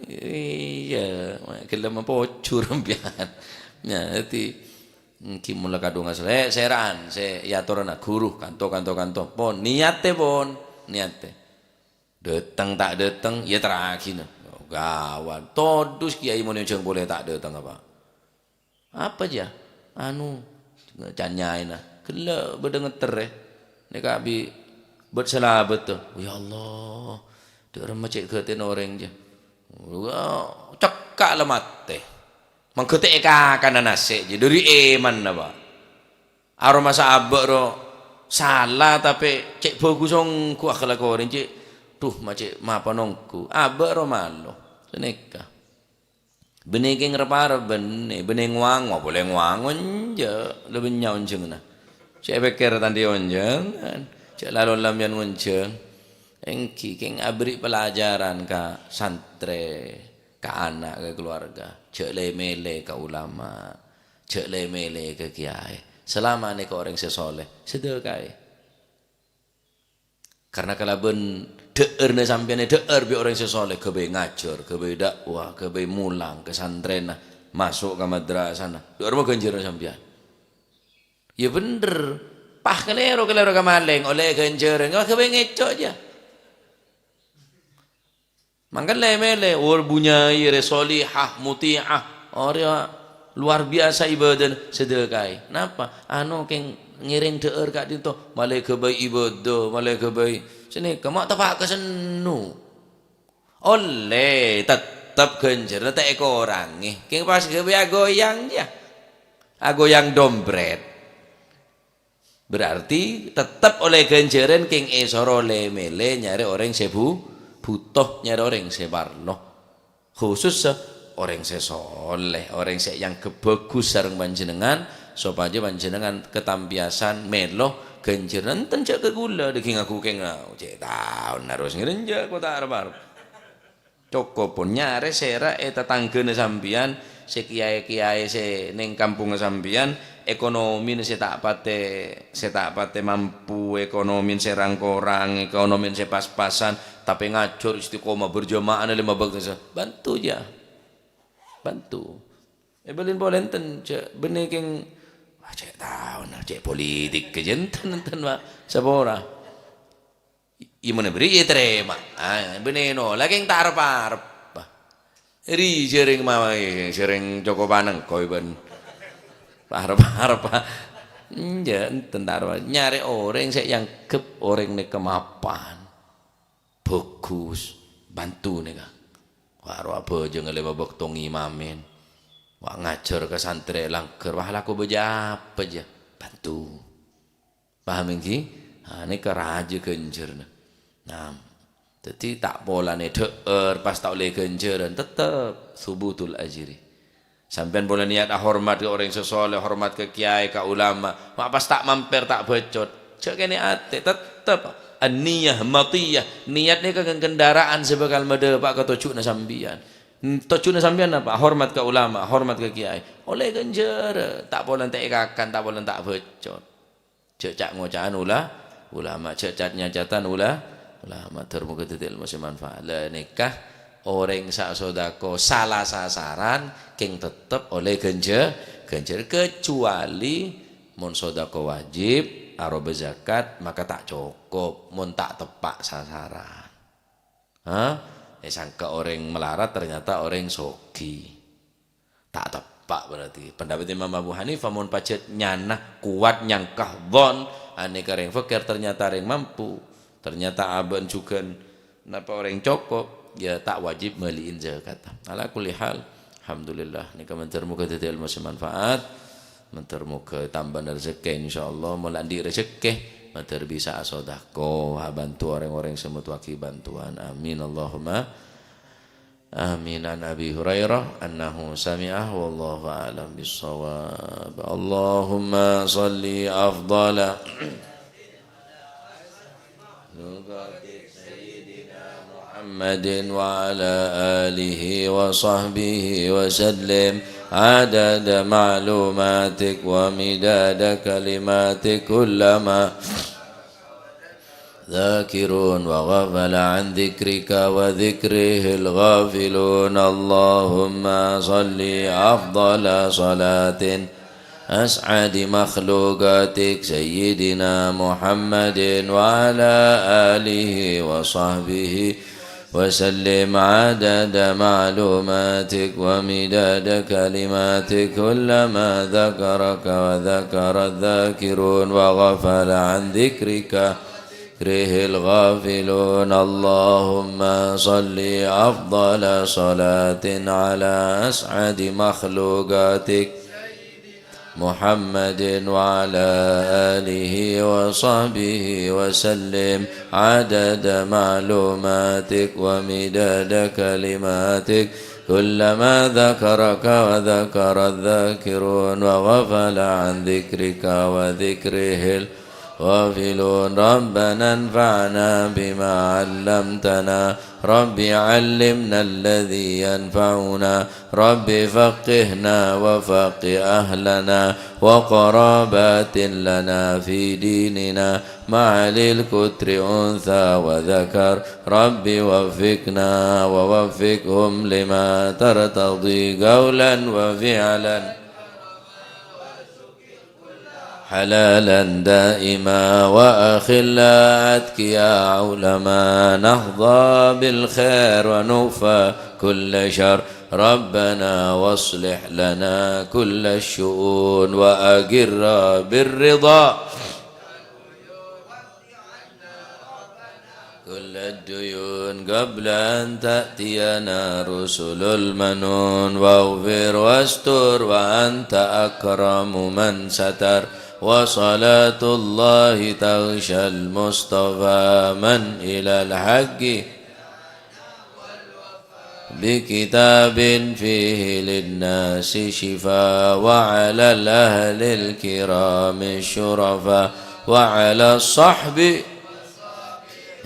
[SPEAKER 1] Iya, kita mempocur pian. Ya, nanti kimula kadung asal. Seran, ya torana guru kanto. Pon niate. Datang tak datang ya terakhir. Gawat. Todus kiai mun yang boleh tak datang apa? Apa aja? Canyain lah. Kela berdengeter nek abi berselabat tu. Ya Allah. Dak remecek keuten orang je. Cekak lah mate. Mangketek kanan nase je dari eman apa. Aroma saabak ro salah tapi cek bagus ku akhlak orang cek. Tuh macam apa nongku. Abak ro malo. Seneka. Bene ke ngrepar bene nguang boleh nguangon je lebih nyaun jengna. Cek pikir tadi onjeng, cek lalu lamyan onjeng, engki keng abri pelajaran ka santre, ka anak, ka keluarga, cek lemele ka ulama, cek lemele ke kiai. Selama ni ka orang sesoleh, sedekah. Karena kalau ben deer ne sampeyan deer bi orang sesoleh kebe ngajar, kebe dakwah, kebe mulang ke santren masuk ke madrasah nah. Dua mau ganjil sampeyan. Ya bener. Pah kelero kamaleng oleh ganjaran. Enggak kebe ngecok aja. Mangkan lemele wal bunyai resolihah muti'ah. Ora luar biasa ibadah sedekah. Napa? Keng ngiring deer kak dito malai kebe ibadah, malai kebe sini kemak tapak kesenu. Oleh tetap ganjar tak orang keng pas kebe agoyang ya. Agoyang dompet. Berarti tetap oleh ganjaran king esoro lemele nyari orang sebu butuh nyari orang sebarno khusus orang sesoleh orang yang kebagus sareng panjenengan supaya panjenengan ketampiasan melo ganjaran tencak ke gula deking aku keng cek tahun harus ngerenja kok tak arep cukup pun nyari sera tetanggane sampean kiai se ning kampung sampean ekonomi se tak pate mampu ekonomi se rangkorang ekonomi se pas-pasan tapi ngajur istiqomah berjamaah 5 waktu bantu ya bantu belin bolenten cek bener keng cek tahu nah cek politik kejenten Pak sabora imune beri terima bener no lagi tak arep ri sering sering Joko Paneng koi ben harap ya tentara nyari orang yang kep orang ne kemapan bagus bantu nih kak karo apa aja ngele babak tong imamin wah ngajar ke santri langker wah laku beja apa aja bantu paham ini ini keraja genjer nah jadi tak pola nih deer pas tak oleh genjeran tetap subutul ajri. Sampean boleh niat hormat ke orang sesoleh, hormat ke kiai, ke ulama. Mak pas tak mampir tak bacot. Cek kene ate tetep an-niyah matiyah. Niatnya ke kendaraan sebekal mede pak ketujuk na sambian. Tujuannya sampean apa? Hormat ke ulama, hormat ke kiai. Oleh genjer, tak boleh tak ikakan, tak boleh tak becot. Cecak ngocaan ulama, cecak nyacatan ulama termuka titik masih manfaat. Lah nikah orang sak sodako salah sasaran, king tetep oleh genjer kecuali mun sodako wajib, aroba zakat maka tak cukup, mun tak tepak sasaran. Sangka orang melarat ternyata orang sogi, tak tepak berarti. Pendapat Imam Abu Hanifah mun pacet nyanah kuat nyangkah bon ane kareng fakir ternyata orang mampu, ternyata aban juga napa orang cukup, ya tak wajib meliin zakat. Ala kulli hal, alhamdulillah nika mentermu ke titik ilmu semanfaat, mentermu ke tambahan rezeki insyaallah, mulandi rezeki mater bisa sodako bantu orang-orang semut waki bantuan. Amin Allahumma amin. An Abi Hurairah annahu sami'ah wallahu a'lam bissawab. Allahumma salli afdala sayyidina Muhammadin wa ala alihi wa sahbihi wa sallim عدد معلوماتك ومداد كلماتك كلما ذاكرون وغفل عن ذكرك وذكره الغافلون. اللهم صل أفضل صلاة أسعد مخلوقاتك سيدنا محمد وعلى آله وصحبه وسلم عدد معلوماتك ومداد كلماتك كلما ذكرك وذكر الذاكرون وغفل عن ذكرك ذكره الغافلون. اللهم صل أفضل صلاة على أسعد مخلوقاتك محمد وعلى آله وصحبه وسلم عدد معلوماتك ومداد كلماتك كلما ذكرك وذكر الذاكرون وغفل عن ذكرك وذكره الغافلون. ربنا انفعنا بما علمتنا، رب علمنا الذي ينفعنا، رب فقهنا وفقه أهلنا وقرابات لنا في ديننا مع للكتر أنثى وذكر، رب وفقنا ووفقهم لما ترتضي قولا وفعلا حلالا دائما وأخلا أتقيا علما نهضى بالخير ونوفى كل شر. ربنا واصلح لنا كل الشؤون وأقر بالرضا كل الديون قبل أن تأتينا رسل المنون. واغفر واستر وأنت أكرم من ستر، وصلاة الله تغشى المصطفى من إلى الحق بكتاب فيه للناس شفاء، وعلى الأهل الكرام الشرفاء، وعلى الصحب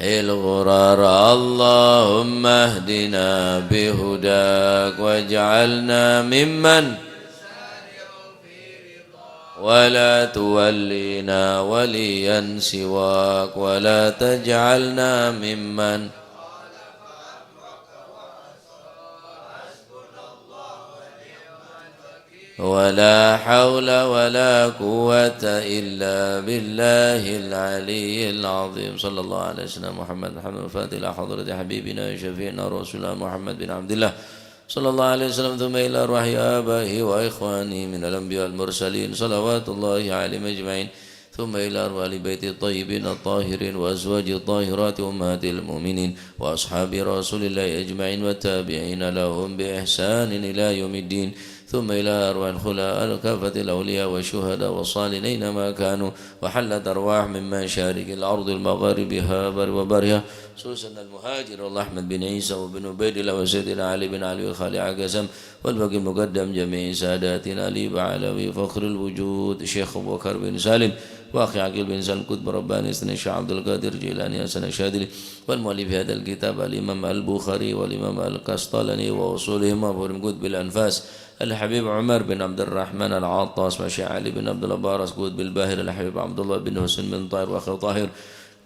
[SPEAKER 1] الغرار. اللهم اهدنا بهداك واجعلنا ممن ولا تولينا وليا سواك، ولا تجعلنا ممن ولا حول ولا قوة إلا بالله العلي العظيم. صلى الله عليه وسلم محمد محمد الفاتح إلى حضرة حبيبنا شفيعنا رسولنا محمد بن عبد الله صلى الله عليه وسلم، ثم إلى أرواح آبائه وإخوانه من الأنبياء المرسلين صلوات الله عليهم أجمعين، ثم إلى أرواح بيت الطيبين الطاهرين وأزواج الطاهرات أمهات المؤمنين وأصحاب رسول الله أجمعين والتابعين لهم بإحسان إلى يوم الدين. ثم إلى أرواح الخلاء كافة الأولياء والشهداء والصالحين أينما كانوا وحلت أرواح من مشارق الأرض المغاربها بر وبرها خصوصا المهاجر والله أحمد بن عيسى وبن عبيد الله وسيدنا علي بن علي والخالي عقسم والباقي المقدم جميع ساداتنا علي بعلوي فخر الوجود شيخ أبو بكر بن سالم وأخي عقيل بن سالم كتب رباني سنة الشيخ عبد القادر جيلاني حسن الشاذلي والمؤلف هذا الكتاب الإمام البخاري والإمام القسطلاني وأصولهما وهم كتب الأنفاس الحبيب عمر بن عبد الرحمن العطاس وشيخ علي بن عبد البارس كتب بالباهر الحبيب عبد الله بن حسين بن طاهر وأخي طاهر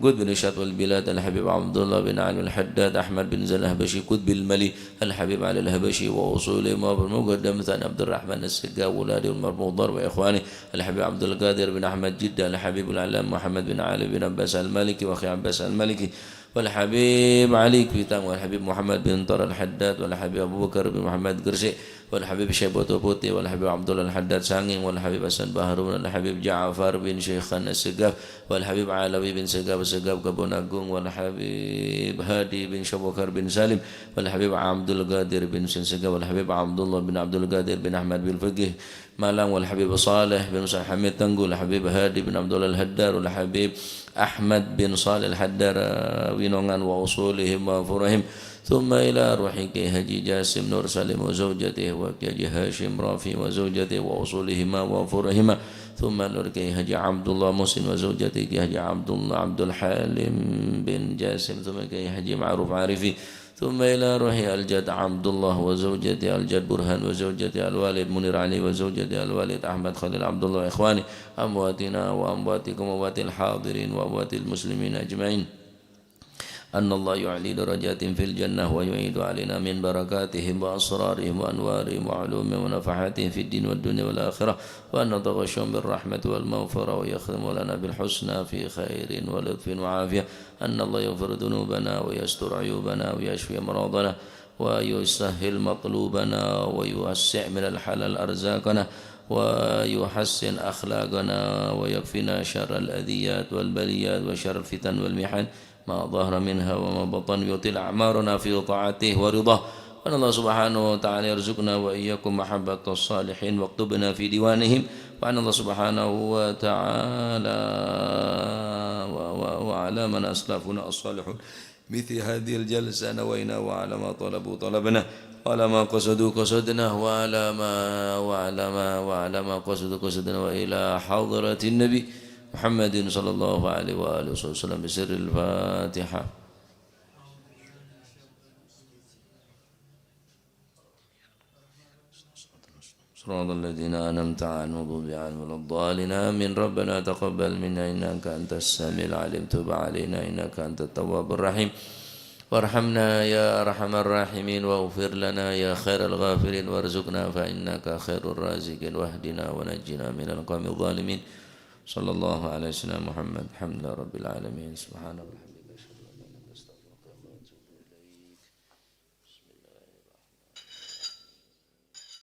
[SPEAKER 1] قد بن إشات والبلاد الحبيب عبد الله بن علي الحداد أحمد بن زل الهبشي قد بالملي الحبيب علي الهبشي وأصوله ما بالمقدم ثاني عبد الرحمن السقا وولادي والمرموضر وإخواني الحبيب عبد القادر بن أحمد جدة الحبيب العلام محمد بن علي بن عباس المالكي وأخي عباس المالكي والحبيب علي كويتان والحبيب محمد بن طر الحداد والحبيب أبو بكر بن محمد قرسي والحبيب شيبوت بوتي والحبيب عبد الله الحداد سانغين والحبيب حسن بهرون والحبيب جعفر بن شيخان السقاف والحبيب علوي بن سقاف السقاف كبون أقوم والحبيب هادي بن شبوكر بن سالم والحبيب عبد القادر بن سنسقاف والحبيب عبد الله بن عبد القادر بن أحمد بن فقيه مالام والحبيب صالح بن مسعود حميد تنقو والحبيب هادي بن عبد الله الهدار والحبيب أحمد بن صالح الحدار ونونغان وأصولهم وفرهم ثم إلى روحك هجي جاسم نور سالم وزوجته وكي هاشم رافي وزوجته وأصولهما وفرهما ثم نورك هجي عبد الله محسن وزوجته هجي عبد الله عبد الحالم بن جاسم ثم كي هجي معروف عارفي ثم إلى روحي الجد عبد الله وزوجته الجد برهان وزوجته الوالد منير علي وزوجته الوالد أحمد خليل عبد الله إخواني أمواتنا وأمواتكم وأموات الحاضرين وأموات المسلمين أجمعين أن الله يعلي درجات في الجنة ويعيد علينا من بركاتهم وأسرارهم وأنوارهم وعلومهم ونفحاتهم في الدين والدنيا والآخرة وأن نتغشهم بالرحمة والمغفرة ويختم لنا بالحسنى في خير ولطف وعافية أن الله يغفر ذنوبنا ويستر عيوبنا ويشفي أمراضنا ويسهل مطلوبنا ويوسع من الحلال أرزاقنا ويحسن أخلاقنا ويكفينا شر الأذيات والبليات وشر الفتن والمحن ما ظهر منها وما بطن يطيل أعمارنا في طاعته ورضاه وأن الله سبحانه وتعالى يرزقنا وإياكم محبة الصالحين واكتبنا في ديوانهم وأن الله سبحانه وتعالى وعلى من أسلافنا الصالحون مثل هذه الجلسة نوينا وعلى ما طلبوا طلبنا وعلى ما قصدوا قصدنا وعلى ما قصدوا قصدنا وإلى حضرة النبي محمد صلى الله عليه وآله وسلم بسر الفاتحة صراط الذين أنعمت عنهم غير المغضوب عليهم ولا الضالين آمين ربنا تقبل منا إنك أنت السميع العليم تب علينا إنك أنت التواب الرحيم وارحمنا يا أرحم الراحمين واغفر لنا يا خير الغافرين وارزقنا فإنك خير الرازقين واهدنا ونجنا من القوم الظالمين صلى الله على سيدنا محمد الحمد لله رب العالمين سبحان الله.